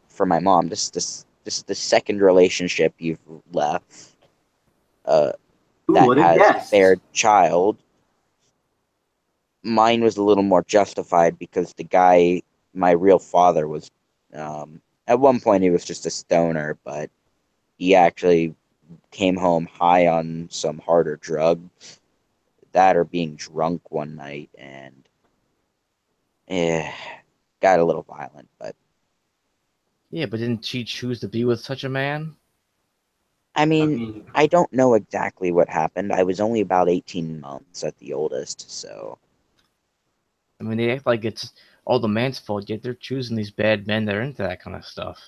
for my mom, this is the second relationship you've left Who that would have has guessed? their child. Mine was a little more justified because the guy, my real father, was at one point he was just a stoner, but he actually came home high on some harder drug, that or being drunk one night, and eh, got a little violent. But Yeah, but didn't she choose to be with such a man? I I mean, mean, I don't know exactly what happened. I was only about 18 months at the oldest, so I mean, they act like it's all the man's fault, yet they're choosing these bad men that are into that kind of stuff.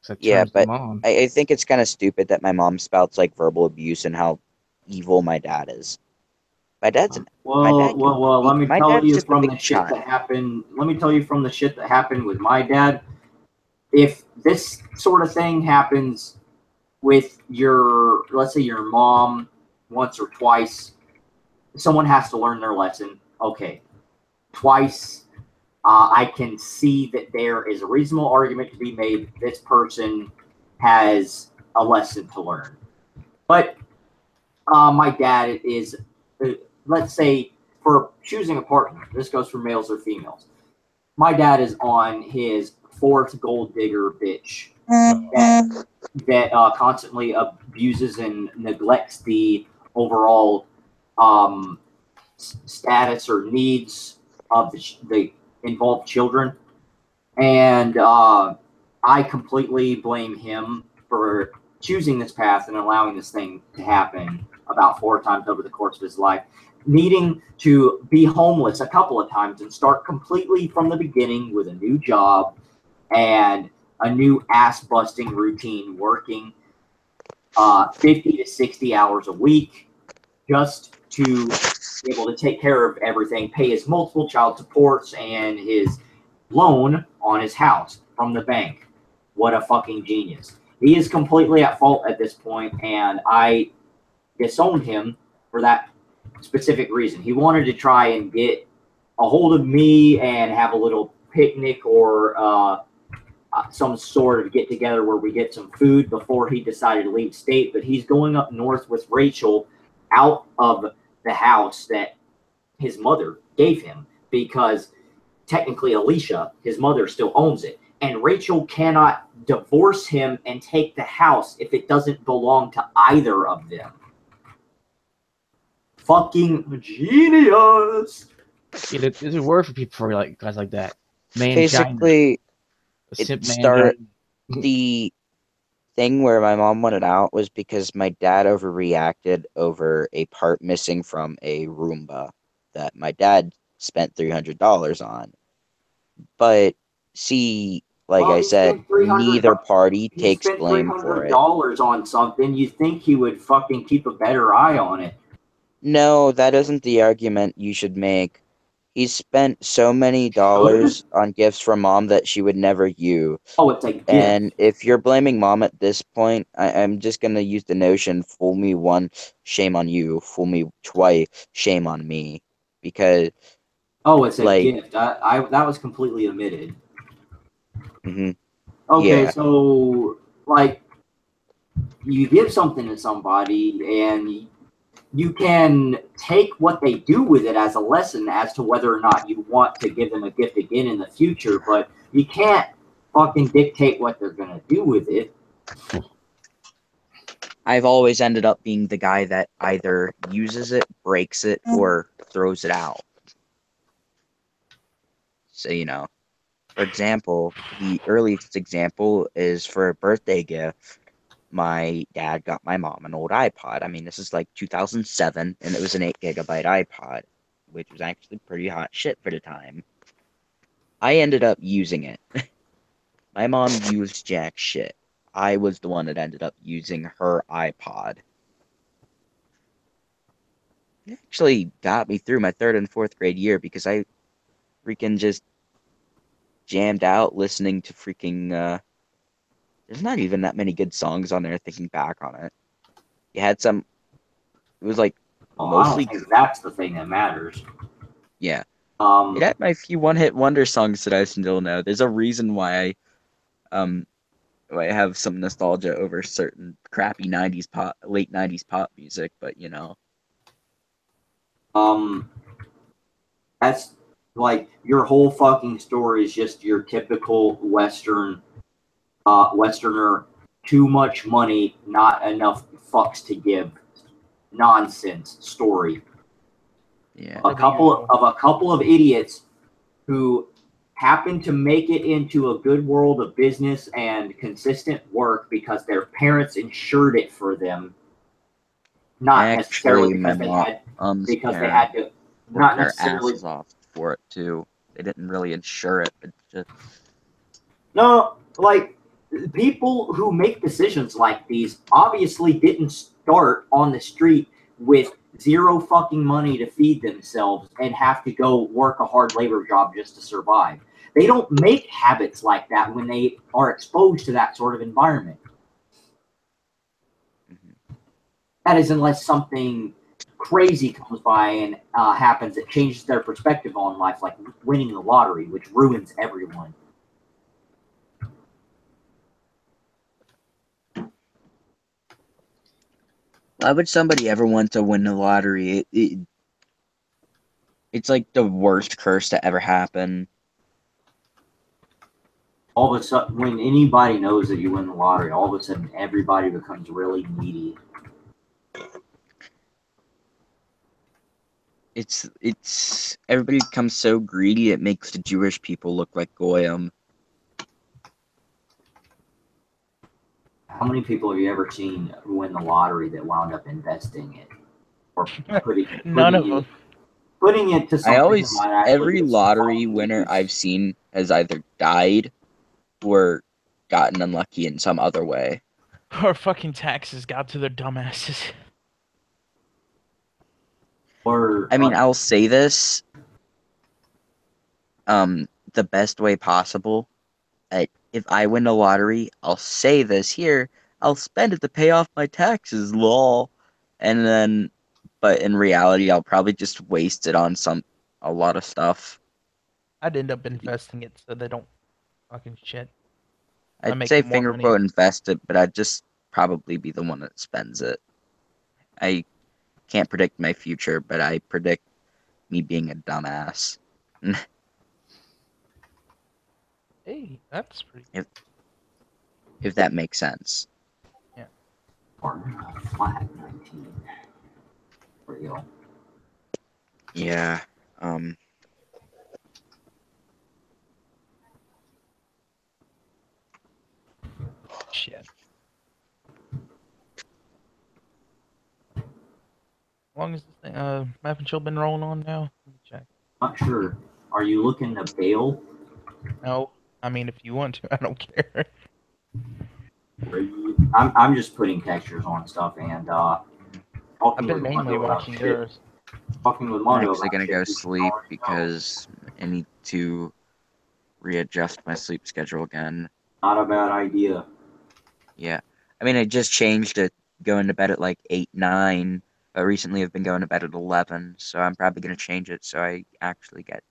So it yeah. turns them But on. I think it's kind of stupid that my mom spouts like verbal abuse and how evil my dad is. My dad's an my well, dad can well, well. Let me my tell dad's you just a from big the shit child. that happened. Let me tell you from the shit that happened with my dad. If this sort of thing happens with your, let's say, your mom once or twice, someone has to learn their lesson. Okay, twice. I can see that there is a reasonable argument to be made that this person has a lesson to learn. But my dad is, let's say, for choosing a partner, this goes for males or females. My dad is on his fourth gold digger bitch that constantly abuses and neglects the overall um, status or needs of the involved children. And I completely blame him for choosing this path and allowing this thing to happen about 4 times over the course of his life. Needing to be homeless a couple of times and start completely from the beginning with a new job and a new ass busting routine, working 50 to 60 hours a week just to be able to take care of everything, pay his multiple child supports and his loan on his house from the bank. What a fucking genius. He is completely at fault at this point, and I disowned him for that specific reason. He wanted to try and get a hold of me and have a little picnic or some sort of get together where we get some food before he decided to leave state. But he's going up north with Rachel out of the house that his mother gave him because technically Alicia, his mother, still owns it. And Rachel cannot divorce him and take the house if it doesn't belong to either of them. Fucking genius. Yeah, there's a word for people for like guys like that. Mangina. Basically, A it simp started mangina. the thing where my mom wanted out was because my dad overreacted over a part missing from a Roomba that my dad spent $300 on. But see, like Well, I said, neither party he takes spent blame for it. $300 on something. You think he would fucking keep a better eye on it? No, that isn't the argument you should make. He spent so many dollars on gifts from mom that she would never use. Oh, it's a gift. And if you're blaming mom at this point, I'm just gonna use the notion: fool me once, shame on you; fool me twice, shame on me. Because Oh, it's a like, gift. I that was completely omitted. mhm, Okay, yeah, so like you give something to somebody and you can take what they do with it as a lesson as to whether or not you want to give them a gift again in the future, but you can't fucking dictate what they're going to do with it. I've always ended up being the guy that either uses it, breaks it, or throws it out. So, for example, the earliest example is for a birthday gift. My dad got my mom an old iPod. I mean, this is like 2007, and it was an 8 GB iPod, which was actually pretty hot shit for the time. I ended up using it. My mom used jack shit. I was the one that ended up using her iPod. It actually got me through my third and fourth grade year because I freaking just jammed out listening to freaking there's not even that many good songs on there. Thinking back on it, you had some. It was like mostly. I don't think that's the thing that matters. Yeah. It had my few one-hit wonder songs that I still know. There's a reason why I have some nostalgia over certain crappy late 90s pop music, but that's like your whole fucking story is just your typical Westerner, too much money, not enough fucks to give, nonsense story. Yeah. A couple of idiots who happen to make it into a good world of business and consistent work because their parents insured it for them. Not necessarily because they had to. Not necessarily asses off for it too. They didn't really insure it, but just no. Like people who make decisions like these obviously didn't start on the street with zero fucking money to feed themselves and have to go work a hard labor job just to survive. They don't make habits like that when they are exposed to that sort of environment. Mm-hmm. That is unless something crazy comes by and happens that changes their perspective on life, like winning the lottery, which ruins everyone. Why would somebody ever want to win the lottery? It's like the worst curse to ever happen. All of a sudden, when anybody knows that you win the lottery, all of a sudden everybody becomes really needy. It's everybody becomes so greedy it makes the Jewish people look like goyim. How many people have you ever seen win the lottery that wound up investing it or None of them. Putting it to something that might actually every lottery winner use. I've seen has either died or gotten unlucky in some other way. Or fucking taxes got to their dumbasses. I'll say this the best way possible. If I win the lottery, I'll say this here. I'll spend it to pay off my taxes, lol. And then, but in reality, I'll probably just waste it on a lot of stuff. I'd end up investing it so they don't fucking shit. I'd say finger quote invest it, but I'd just probably be the one that spends it. I can't predict my future, but I predict me being a dumbass. Hey, that's pretty. If that makes sense. Yeah. Flat 19. For you. Yeah. Shit. How long has this thing, Map and Chill been rolling on now? Let me check. Not sure. Are you looking to bail? No. I mean, if you want to, I don't care. I'm just putting textures on stuff and I've been mainly watching yours. Talking with I'm Mario. actually gonna go sleep because I need to readjust my sleep schedule again. Not a bad idea. Yeah. I mean, I just changed to going to bed at like 8, 9, but recently I've been going to bed at 11, so I'm probably going to change it so I actually get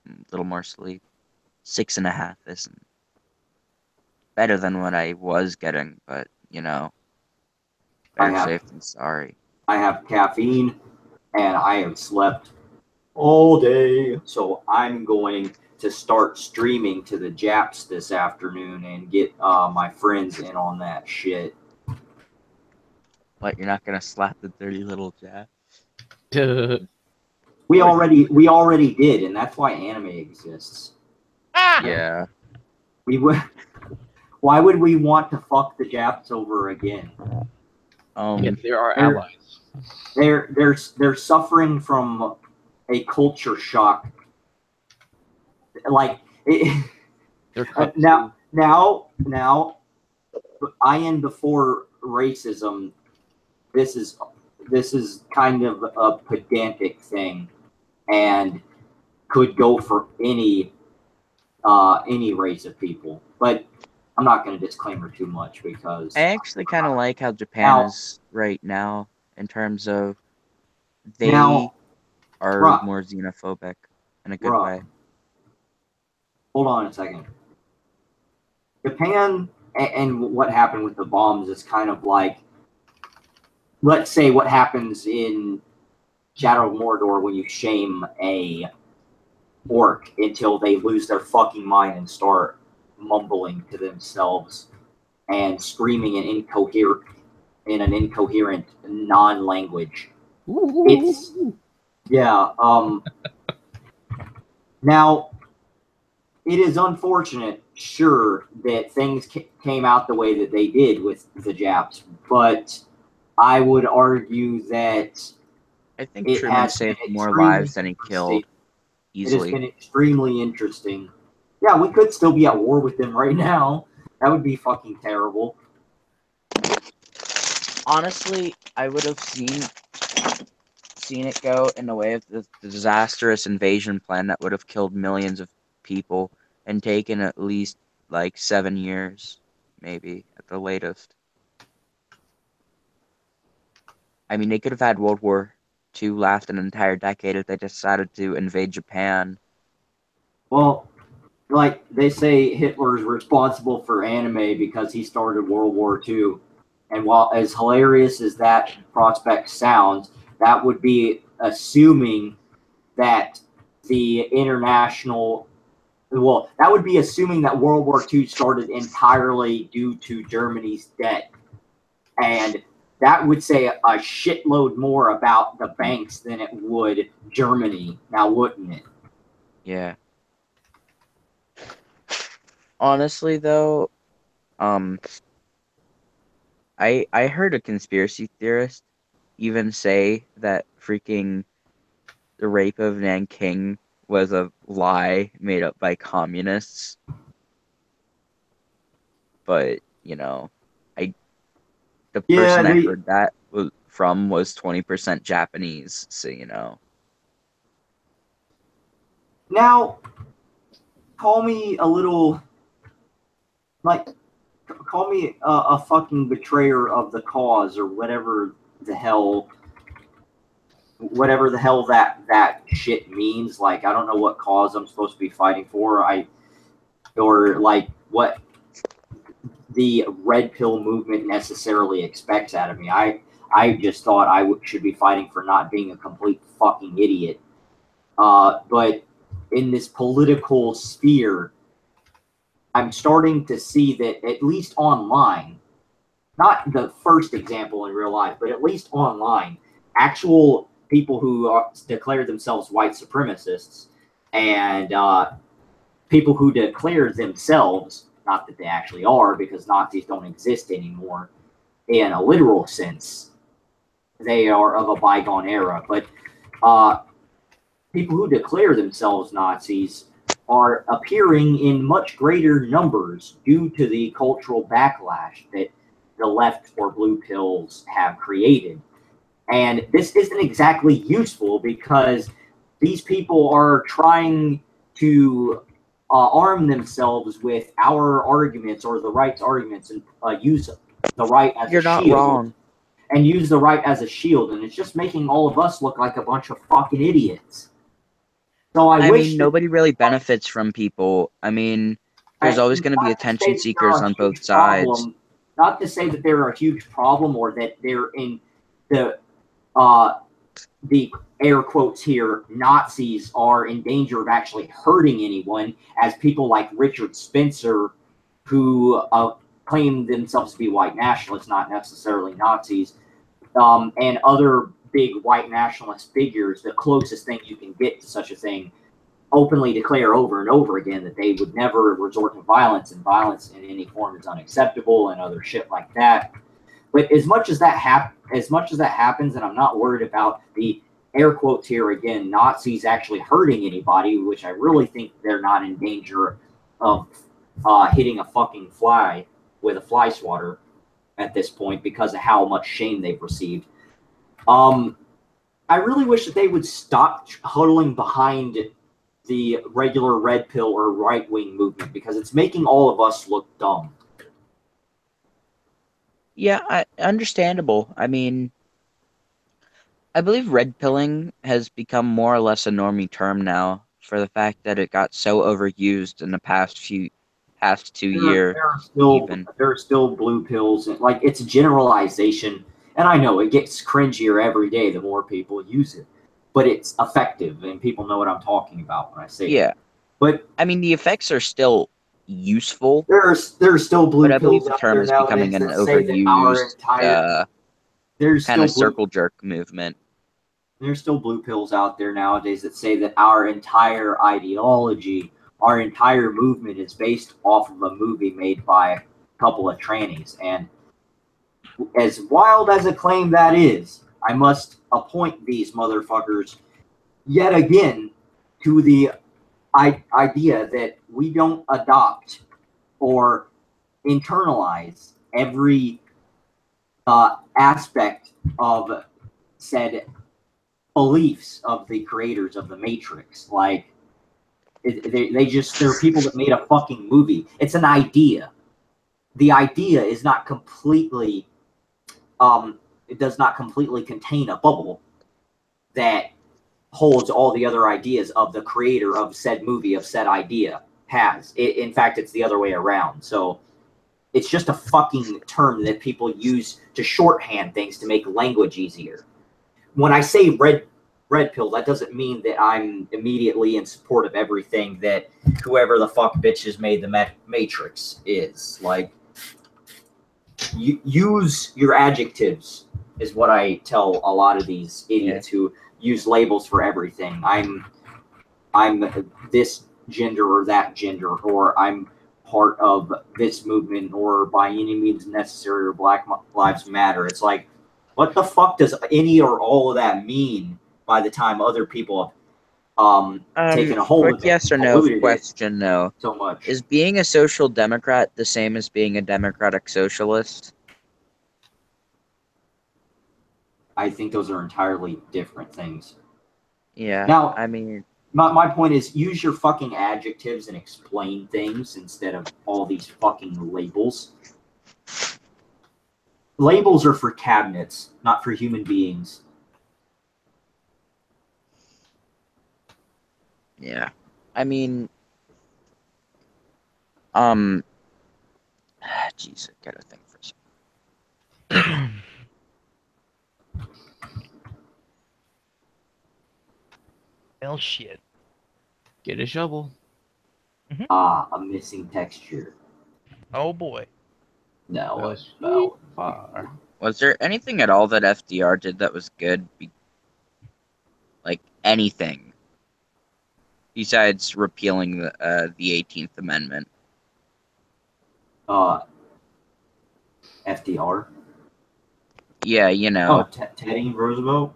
a little more sleep. 6.5 isn't better than what I was getting, but, better safe than sorry. I have caffeine, and I have slept all day, so I'm going to start streaming to the Japs this afternoon and get my friends in on that shit. What, you're not gonna slap the dirty little Jap? We already did, and that's why anime exists. Yeah. Why would we want to fuck the Japs over again? They're our allies. They're suffering from a culture shock. Like now, I am before racism. This is kind of a pedantic thing, and could go for any race of people. But I'm not going to disclaimer too much because I actually kind of like how Japan is right now in terms of they are more xenophobic in a good way. Hold on a second. Japan and what happened with the bombs is kind of like, let's say what happens in Shadow of Mordor when you shame a orc until they lose their fucking mind and start mumbling to themselves and screaming in an incoherent non-language. It's now it is unfortunate, sure, that things came out the way that they did with the Japs, but I would argue that I think Truman saved more lives than he killed easily. It has been extremely interesting. Yeah, we could still be at war with them right now. That would be fucking terrible. Honestly, I would have seen it go in the way of the disastrous invasion plan that would have killed millions of people and taken at least like 7 years, maybe at the latest. I mean, they could have had World War II last an entire decade if they decided to invade Japan. Well, like they say, Hitler's responsible for anime because he started World War II. And while as hilarious as that prospect sounds, that would be assuming that the international... Well, that would be assuming that World War II started entirely due to Germany's debt. And that would say a shitload more about the banks than it would Germany, now wouldn't it? Yeah. Honestly, though, I heard a conspiracy theorist even say that freaking the rape of Nanking was a lie made up by communists. But, you know, the person I heard that from was 20% Japanese, so, you know. Now, call me a little, like, call me a fucking betrayer of the cause or whatever the hell that shit means. Like, I don't know what cause I'm supposed to be fighting for. Or like what the red pill movement necessarily expects out of me. I just thought I should be fighting for not being a complete fucking idiot. But in this political sphere, I'm starting to see that at least online, not the first example in real life, but at least online, actual people who declare themselves white supremacists and people who declare themselves, not that they actually are, because Nazis don't exist anymore in a literal sense. They are of a bygone era. But people who declare themselves Nazis are appearing in much greater numbers due to the cultural backlash that the left or blue pills have created. And this isn't exactly useful because these people are trying to arm themselves with our arguments or the right's arguments and use the right as a shield. You're not wrong. And use the right as a shield. And it's just making all of us look like a bunch of fucking idiots. So I mean, nobody really benefits from people. I mean, there's always going to be attention seekers on both sides. Not to say that they're a huge problem or that they're in the air quotes here, Nazis are in danger of actually hurting anyone, as people like Richard Spencer, who claim themselves to be white nationalists, not necessarily Nazis, and other big white nationalist figures, the closest thing you can get to such a thing, openly declare over and over again that they would never resort to violence, and violence in any form is unacceptable, and other shit like that. But as much as that happens, and I'm not worried about the air quotes here again, Nazis actually hurting anybody, which I really think they're not in danger of hitting a fucking fly with a fly swatter at this point because of how much shame they've received. I really wish that they would stop huddling behind the regular red pill or right-wing movement because it's making all of us look dumb. Yeah, understandable. I mean, I believe red pilling has become more or less a normie term now for the fact that it got so overused in the past 2 years even. There are still blue pills, and like it's a generalization. And I know it gets cringier every day the more people use it, but it's effective, and people know what I'm talking about when I say Yeah. it. But I mean, the effects are still useful, there's still but blue I believe pills the out term there is becoming nowadays an that say that our overused entire there's kind still of circle jerk movement. there's still blue pills out there nowadays that say that our entire ideology, our entire movement is based off of a movie made by a couple of trannies. And as wild as a claim that is, I must appoint these motherfuckers yet again to the idea that we don't adopt or internalize every aspect of said beliefs of the creators of the Matrix. Like, they're people that made a fucking movie. It's an idea. The idea is not completely, it does not completely contain a bubble that holds all the other ideas of the creator of said movie, of said idea has. In fact, it's the other way around. So it's just a fucking term that people use to shorthand things to make language easier. When I say red pill, that doesn't mean that I'm immediately in support of everything that whoever the fuck bitches made the Matrix is. Like, use your adjectives is what I tell a lot of these idiots who use labels for everything. I'm this gender or that gender, or I'm part of this movement, or by any means necessary, or Black Lives Matter. It's like, what the fuck does any or all of that mean by the time other people have taken a hold of it? Yes or no question, though. So much. Is being a social democrat the same as being a democratic socialist? I think those are entirely different things. Yeah. Now, I mean, my point is, use your fucking adjectives and explain things instead of all these fucking labels. Labels are for cabinets, not for human beings. Yeah. I mean, jeez, I gotta think for a second. Well, shit. Get a shovel. A missing texture. Oh boy. No. Far. Was there anything at all that FDR did that was good? Like anything besides repealing the 18th Amendment? FDR? Yeah, you know. Oh, Teddy Roosevelt?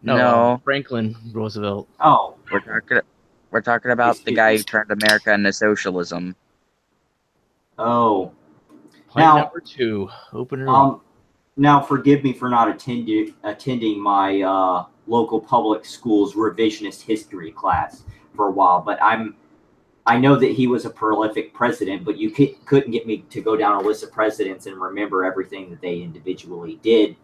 No, Franklin Roosevelt. Oh. We're talking about the guy who turned America into socialism. Oh. Point number 2. Open her up. Now, forgive me for not attending my local public school's revisionist history class for a while, but I know that he was a prolific president, but you couldn't get me to go down a list of presidents and remember everything that they individually did.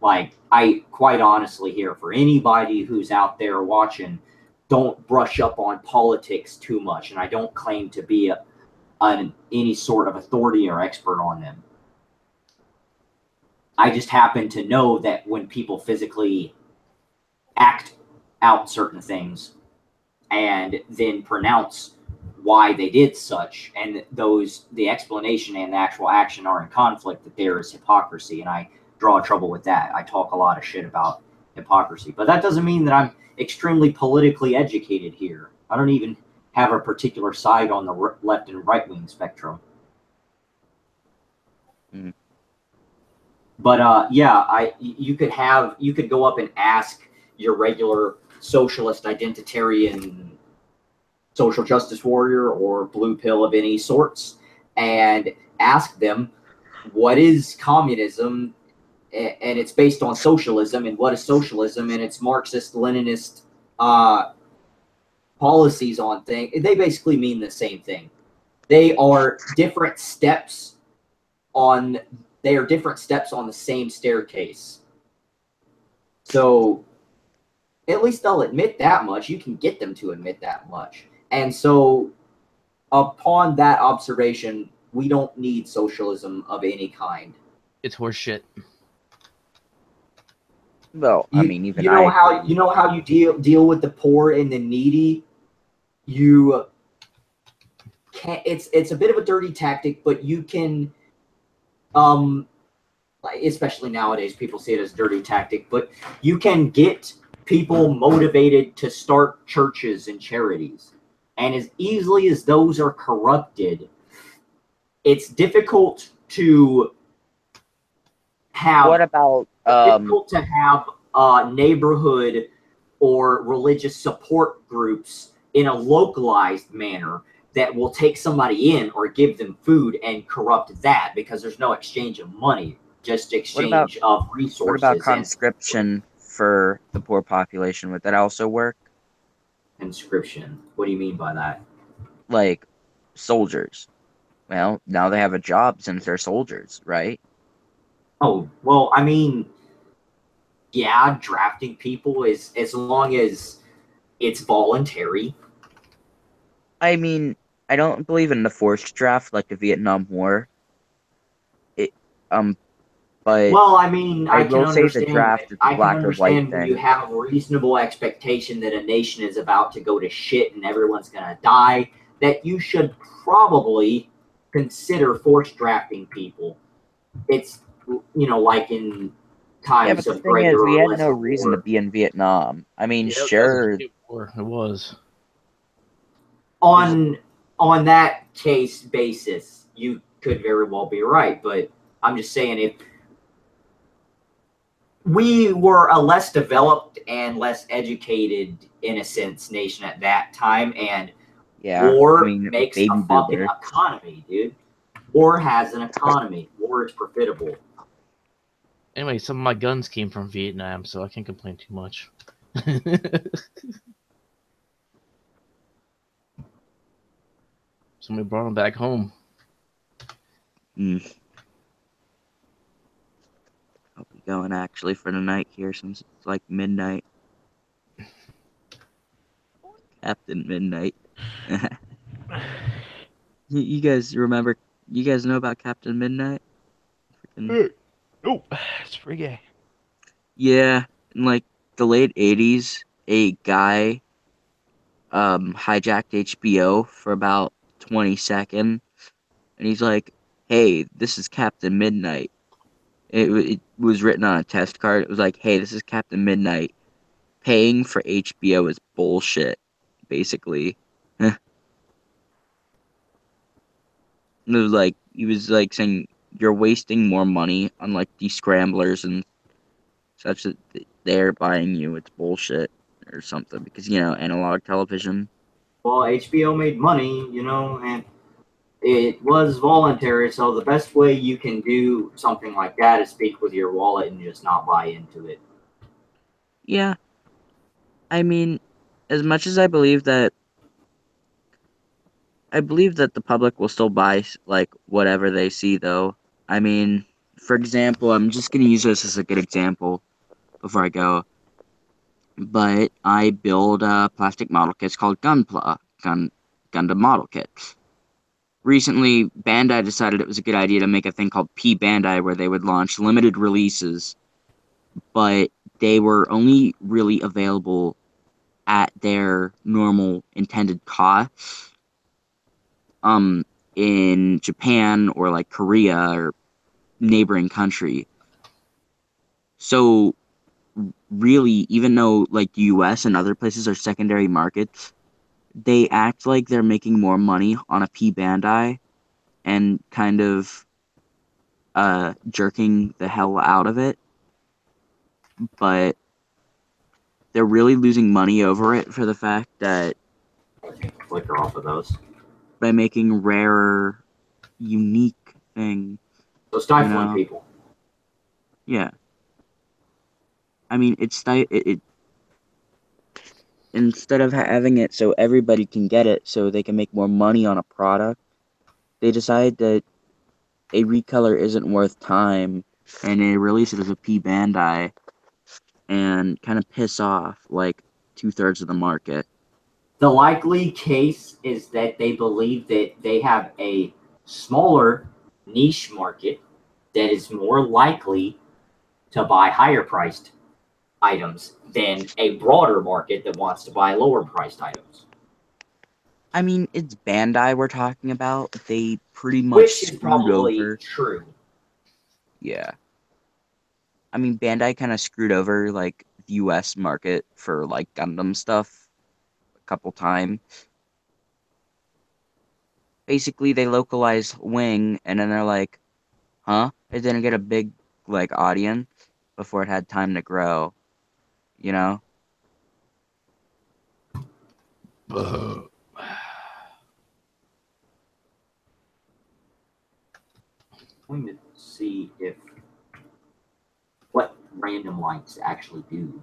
Like, I quite honestly here, for anybody who's out there watching, don't brush up on politics too much, and I don't claim to be any sort of authority or expert on them. I just happen to know that when people physically act out certain things and then pronounce why they did such, and the explanation and the actual action are in conflict, that there is hypocrisy, and I draw trouble with that. I talk a lot of shit about hypocrisy, but that doesn't mean that I'm extremely politically educated here. I don't even have a particular side on the left and right wing spectrum. But yeah, you could go up and ask your regular socialist, identitarian, social justice warrior or blue pill of any sorts, and ask them, what is communism? And it's based on socialism, and what is socialism? And it's Marxist, Leninist policies on things. They basically mean the same thing. They are different steps on they are different steps on the same staircase. So at least they'll admit that much. You can get them to admit that much. And so upon that observation, we don't need socialism of any kind. It's horseshit. Well, I mean, even you know how you deal with the poor and the needy. You can't. It's a bit of a dirty tactic, but you can. Especially nowadays, people see it as a dirty tactic, but you can get people motivated to start churches and charities, and as easily as those are corrupted, it's difficult to have. What about difficult to have neighborhood or religious support groups in a localized manner that will take somebody in or give them food and corrupt that, because there's no exchange of money, just exchange of resources. What about conscription for the poor population? Would that also work? Conscription? What do you mean by that? Like soldiers. Well, now they have a job since they're soldiers, right? Oh, well, I mean, yeah, drafting people is, as long as it's voluntary. I mean, I don't believe in the forced draft like the Vietnam War. But well, I mean, I can will say understand. the draft is a black or white when thing. you have a reasonable expectation that a nation is about to go to shit and everyone's gonna die, that you should probably consider forced drafting people. It's, you know, like in times of the thing is, we had no war. reason to be in Vietnam. I mean, Yeah, sure. it was. On that case basis, you could very well be right, but I'm just saying, if we were a less developed and less educated, in a sense, nation at that time, and war makes a fucking economy, dude. War has an economy. War is profitable. Anyway, some of my guns came from Vietnam, so I can't complain too much. Somebody brought them back home. I'll be going actually for the night here since it's like midnight. Captain Midnight. You guys remember? You guys know about Captain Midnight? Oh, it's free gay. Yeah, in like the late 80s, a guy hijacked HBO for about 20 seconds, and he's like, "Hey, this is Captain Midnight." It was written on a test card. It was like, "Hey, this is Captain Midnight. Paying for HBO is bullshit," basically. It was like, he was like saying, "You're wasting more money on like these scramblers and such that they're buying you. It's bullshit," or something, because, you know, analog television. Well, HBO made money, you know, and it was voluntary, so the best way you can do something like that is speak with your wallet and just not buy into it. Yeah. I mean, as much as I believe that the public will still buy, like, whatever they see, though. I mean, for example, I'm just going to use this as a good example before I go. But I build plastic model kits called Gundam model kits. Recently, Bandai decided it was a good idea to make a thing called P-Bandai, where they would launch limited releases, but they were only really available at their normal intended costs in Japan or like Korea or neighboring country. So really, even though like the US and other places are secondary markets, they act like they're making more money on a P-Bandai and kind of jerking the hell out of it. But they're really losing money over it for the fact that Flicker off of those. By making rarer, unique things. So stifling people. Yeah. I mean, it instead of having it so everybody can get it so they can make more money on a product, they decide that a recolor isn't worth time, and they release it as a P Bandai, and kind of piss off like 2/3 of the market. The likely case is that they believe that they have a smaller niche market that is more likely to buy higher priced items than a broader market that wants to buy lower priced items. I mean, it's Bandai we're talking about. They pretty much Which is screwed probably over. true. Yeah. I mean, Bandai kind of screwed over like the US market for like Gundam stuff a couple times. Basically, they localized Wing, and then they're like, huh? It didn't get a big like audience before it had time to grow, you know? I'm going to see if what random lights actually do.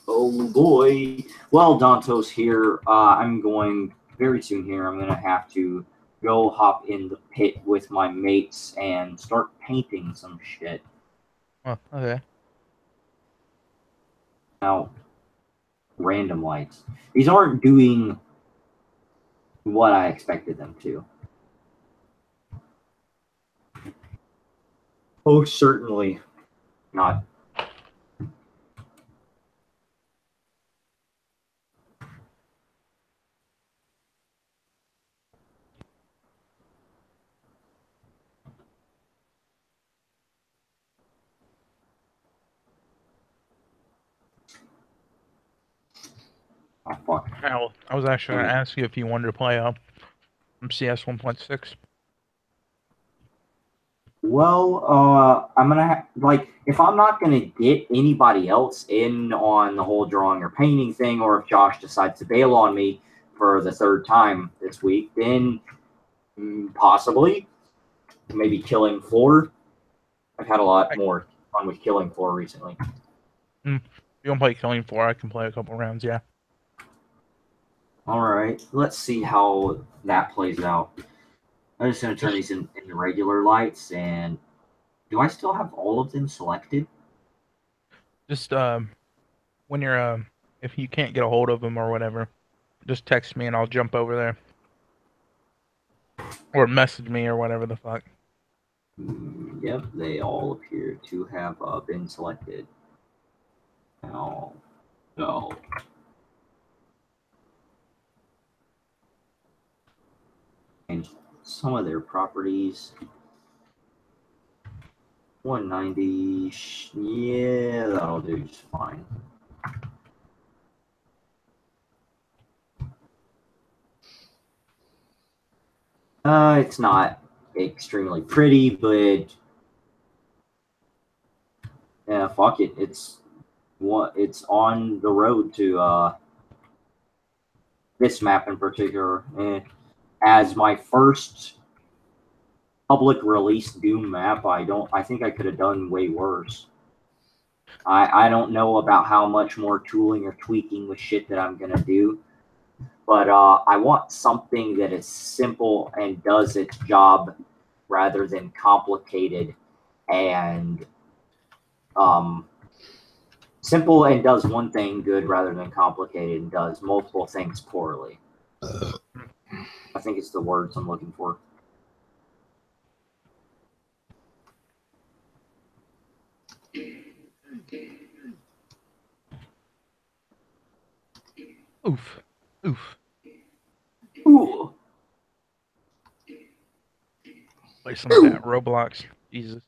Oh boy. Well, Dantos here. I'm going very soon here. I'm going to have to go hop in the pit with my mates and start painting some shit. Oh, okay. Now, random lights. These aren't doing what I expected them to. Oh, certainly not. Oh, fuck. Hell, I was actually going to ask you if you wanted to play CS 1.6. Well, I'm gonna like if I'm not gonna get anybody else in on the whole drawing or painting thing, or if Josh decides to bail on me for the third time this week, then possibly maybe Killing Floor. I've had a lot more fun with Killing Floor recently. If you want to play Killing Floor, I can play a couple rounds. Yeah. All right, let's see how that plays out. I'm just gonna turn these into regular lights, and do I still have all of them selected? Just when you're if you can't get a hold of them or whatever, just text me and I'll jump over there, or message me or whatever the fuck. Yep, they all appear to have been selected. Oh, no. And some of their properties. 190. Yeah, that'll do just fine. It's not extremely pretty, but yeah, fuck it. It's on the road to this map in particular. As my first public release Doom map, I think I could have done way worse. I don't know about how much more tooling or tweaking with shit that I'm gonna do, but I want something that is simple and does its job rather than complicated and simple and does one thing good rather than complicated and does multiple things poorly. I think it's the words I'm looking for. Oof. Oof. Ooh. Play some of that Roblox. Jesus.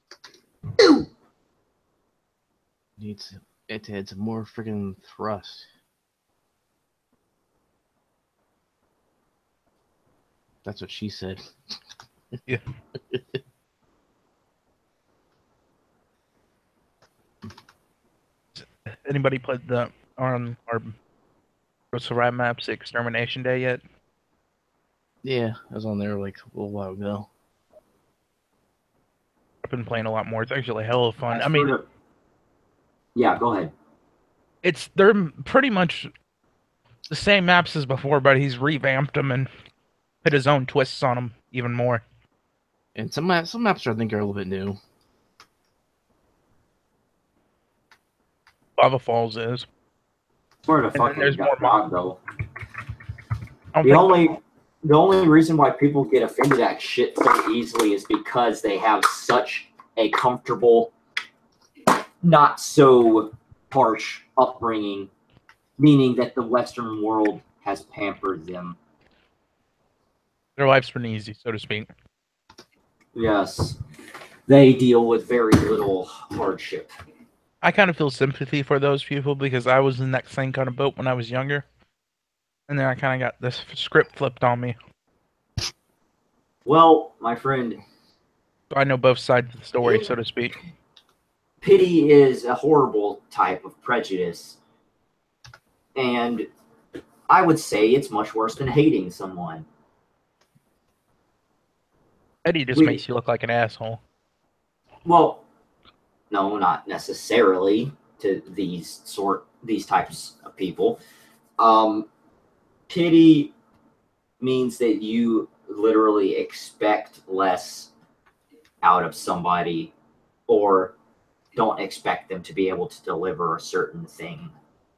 Needs it to add some more freaking thrust. That's what she said. Yeah. Anybody played the on our Survive Maps Extermination Day yet? Yeah, I was on there like a little while ago. I've been playing a lot more. It's actually hella fun. Yeah, go ahead. They're pretty much the same maps as before, but he's revamped them and put his own twists on them even more. And some maps I think are a little bit new. Lava Falls is. Swear to And then fucking there's more God, though. I don't The only reason why people get offended at shit so easily is because they have such a comfortable, not so harsh upbringing, meaning that the Western world has pampered them. their life's been easy, so to speak. Yes, they deal with very little hardship. I kind of feel sympathy for those people because I was in that same kind of boat when I was younger. And then I kind of got this script flipped on me. Well, my friend, So I know both sides of the story, so to speak. Pity is a horrible type of prejudice. And I would say it's much worse than hating someone. Eddie just makes you look like an asshole. Well, no, not necessarily to these types of people. Pity means that you literally expect less out of somebody, or don't expect them to be able to deliver a certain thing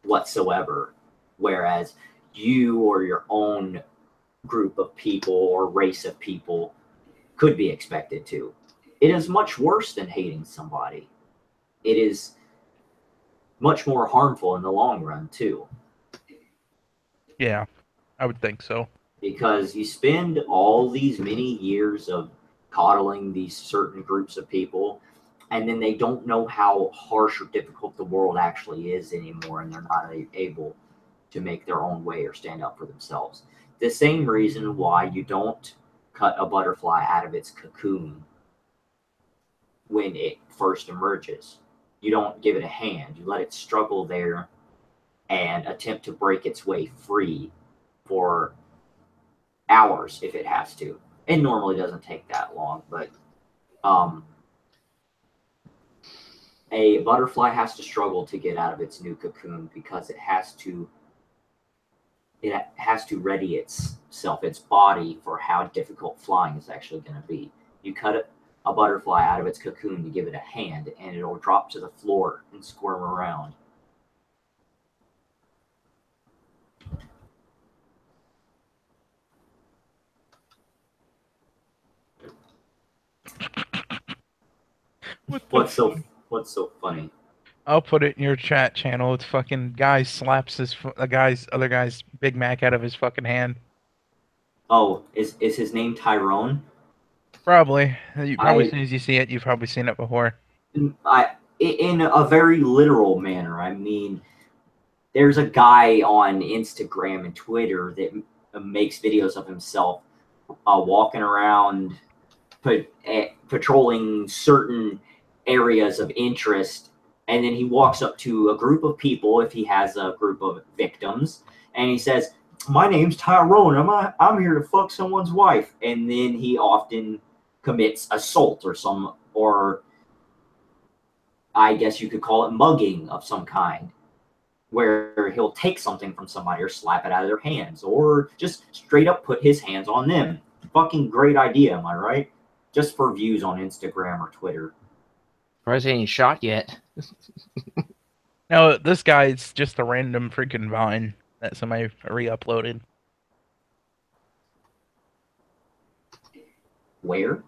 whatsoever. Whereas you or your own group of people or race of people could be expected to. It is much worse than hating somebody. It is much more harmful in the long run, too. Yeah, I would think so. Because you spend all these many years of coddling these certain groups of people, and then they don't know how harsh or difficult the world actually is anymore, and they're not able to make their own way or stand up for themselves. The same reason why you don't cut a butterfly out of its cocoon when it first emerges. You don't give it a hand. You let it struggle there and attempt to break its way free for hours if it has to. It normally doesn't take that long, but a butterfly has to struggle to get out of its new cocoon because it has to ready itself, its body, for how difficult flying is actually going to be. You cut a butterfly out of its cocoon to give it a hand, and it'll drop to the floor and squirm around. What's so funny? I'll put it in your chat channel. It's fucking guy slaps other guy's Big Mac out of his fucking hand. Oh, is his name Tyrone? Probably. As soon as you see it, you've probably seen it before. In a very literal manner. I mean, there's a guy on Instagram and Twitter that makes videos of himself walking around, patrolling certain areas of interest, and then he walks up to a group of people, if he has a group of victims, and he says, "My name's Tyrone. I'm here to fuck someone's wife," and then he often commits assault or I guess you could call it mugging of some kind, where he'll take something from somebody or slap it out of their hands, or just straight up put his hands on them. Fucking great idea, am I right? Just for views on Instagram or Twitter. Surprised he ain't shot yet. No, this guy's just a random freaking Vine that somebody re-uploaded. Where?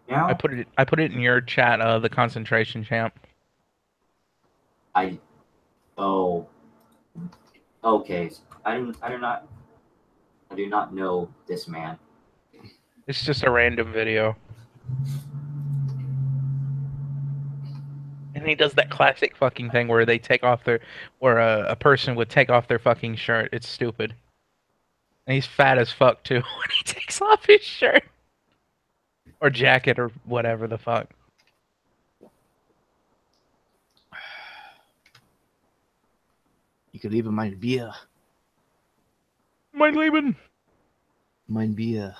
Now? I put it in your chat, the concentration champ. Oh. Okay. I do not know this man. It's just a random video. And he does that classic fucking thing where they take off a person would take off their fucking shirt. It's stupid. And he's fat as fuck too when he takes off his shirt. Or jacket or whatever the fuck. You could leave mein Bier. Mein Leben. Mein Bier.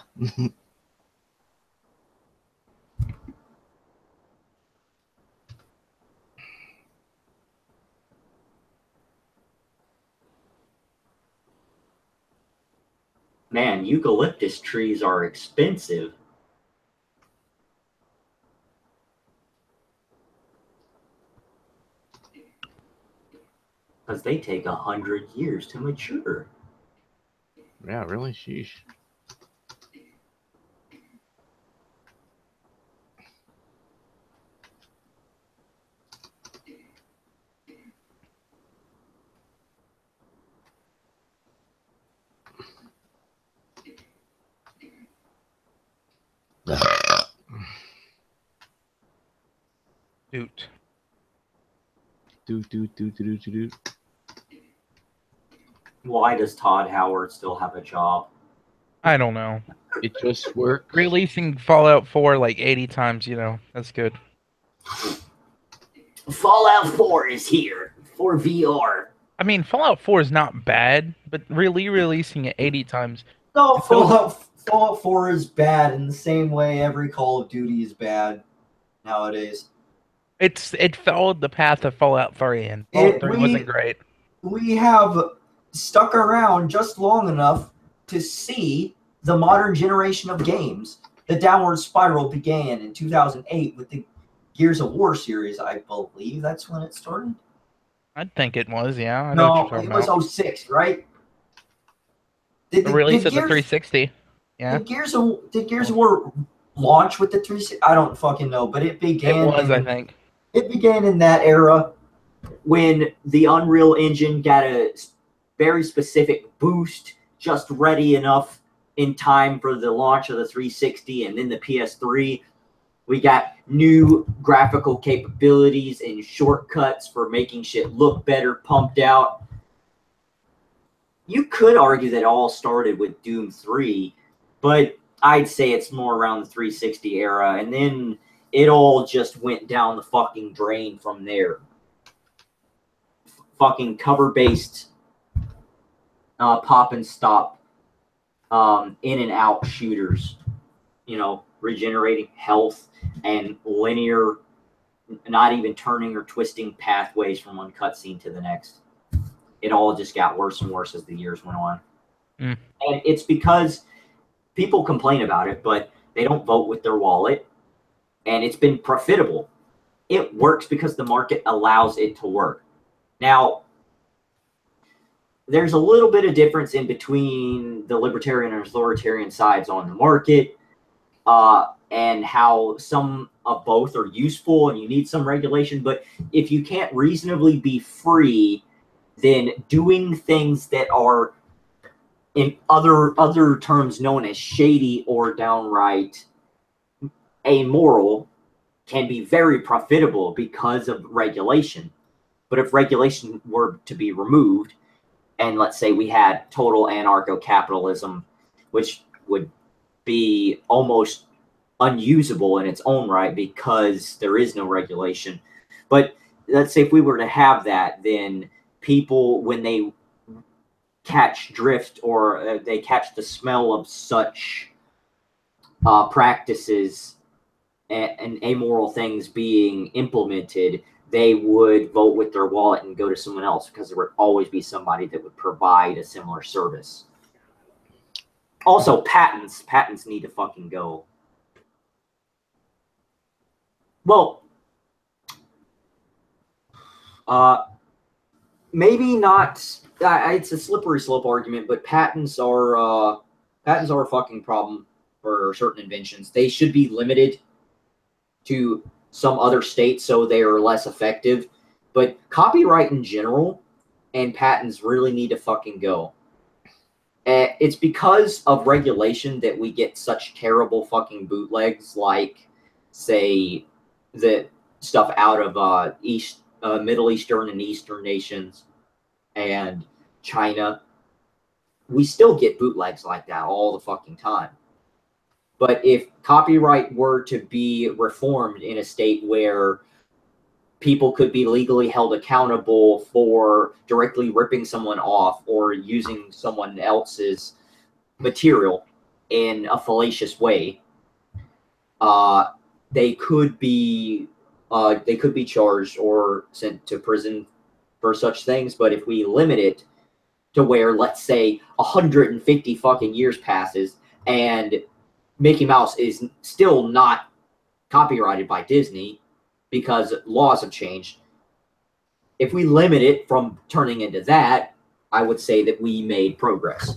Man, eucalyptus trees are expensive. Because they take 100 years to mature. Yeah, really? Sheesh. Doot. Do. Why does Todd Howard still have a job? I don't know. It just works. Releasing Fallout 4 like 80 times, that's good. Fallout 4 is here for VR. I mean, Fallout 4 is not bad, but really releasing it 80 times. No, Fallout 4 is bad in the same way every Call of Duty is bad nowadays. It followed the path of Fallout 3, and Fallout 3 wasn't great. We have stuck around just long enough to see the modern generation of games. The downward spiral began in 2008 with the Gears of War series. I believe that's when it started. I think it was, yeah. I No, know what you're talking it was about. 06, right? The release of the 360. Yeah. Did Gears of War launch with the 360? I don't fucking know, but it began. It was, I think. It began in that era when the Unreal Engine got a very specific boost, just ready enough in time for the launch of the 360 and then the PS3. We got new graphical capabilities and shortcuts for making shit look better, pumped out. You could argue that it all started with Doom 3, but I'd say it's more around the 360 era, and then it all just went down the fucking drain from there. Fucking cover-based pop and stop in and out shooters, regenerating health and linear, not even turning or twisting pathways from one cutscene to the next. It all just got worse and worse as the years went on. And it's because people complain about it, but they don't vote with their wallet, and it's been profitable. It works because the market allows it to work. Now, there's a little bit of difference in between the libertarian and authoritarian sides on the market, and how some of both are useful and you need some regulation. But if you can't reasonably be free, then doing things that are in other terms known as shady or downright amoral can be very profitable because of regulation. But if regulation were to be removed, and let's say we had total anarcho-capitalism, which would be almost unusable in its own right because there is no regulation. But let's say if we were to have that, then people, when they catch drift or they catch the smell of such practices and amoral things being implemented, they would vote with their wallet and go to someone else because there would always be somebody that would provide a similar service. Also, patents need to fucking go. Well, maybe not. It's a slippery slope argument, but patents are a fucking problem for certain inventions. They should be limited to some other states so they are less effective. But copyright in general and patents really need to fucking go. It's because of regulation that we get such terrible fucking bootlegs, like, say, the stuff out of Middle Eastern and Eastern nations and China. We still get bootlegs like that all the fucking time. But if copyright were to be reformed in a state where people could be legally held accountable for directly ripping someone off or using someone else's material in a fallacious way, they could be charged or sent to prison for such things. But if we limit it to where, let's say, 150 fucking years passes and Mickey Mouse is still not copyrighted by Disney because laws have changed. If we limit it from turning into that, I would say that we made progress.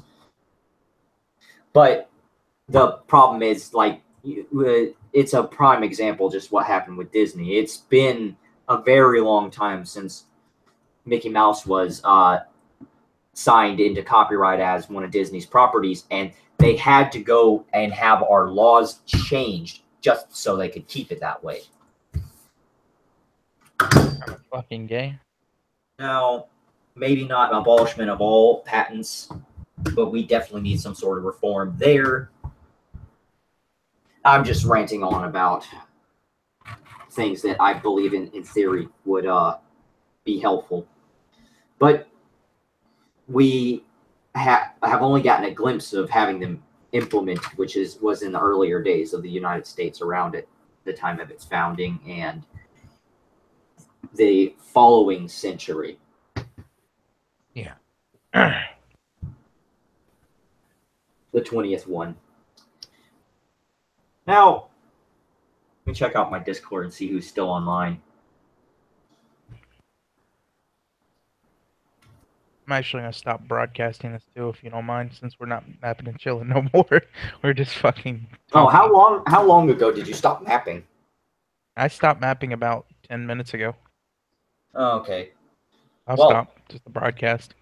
But the problem is, like, it's a prime example just what happened with Disney. It's been a very long time since Mickey Mouse was signed into copyright as one of Disney's properties, and they had to go and have our laws changed just so they could keep it that way. I'm fucking gay. Now, maybe not abolishment of all patents, but we definitely need some sort of reform there. I'm just ranting on about things that I believe in theory would be helpful. But we have only gotten a glimpse of having them implemented, which was in the earlier days of the United States around it, the time of its founding and the following century. Yeah. The 20th one. Now, let me check out my Discord and see who's still online. I'm actually gonna stop broadcasting this too, if you don't mind, since we're not mapping and chilling no more. We're just fucking talking. Oh, how long ago did you stop mapping? I stopped mapping about 10 minutes ago. Oh, okay. I'll stop just the broadcast.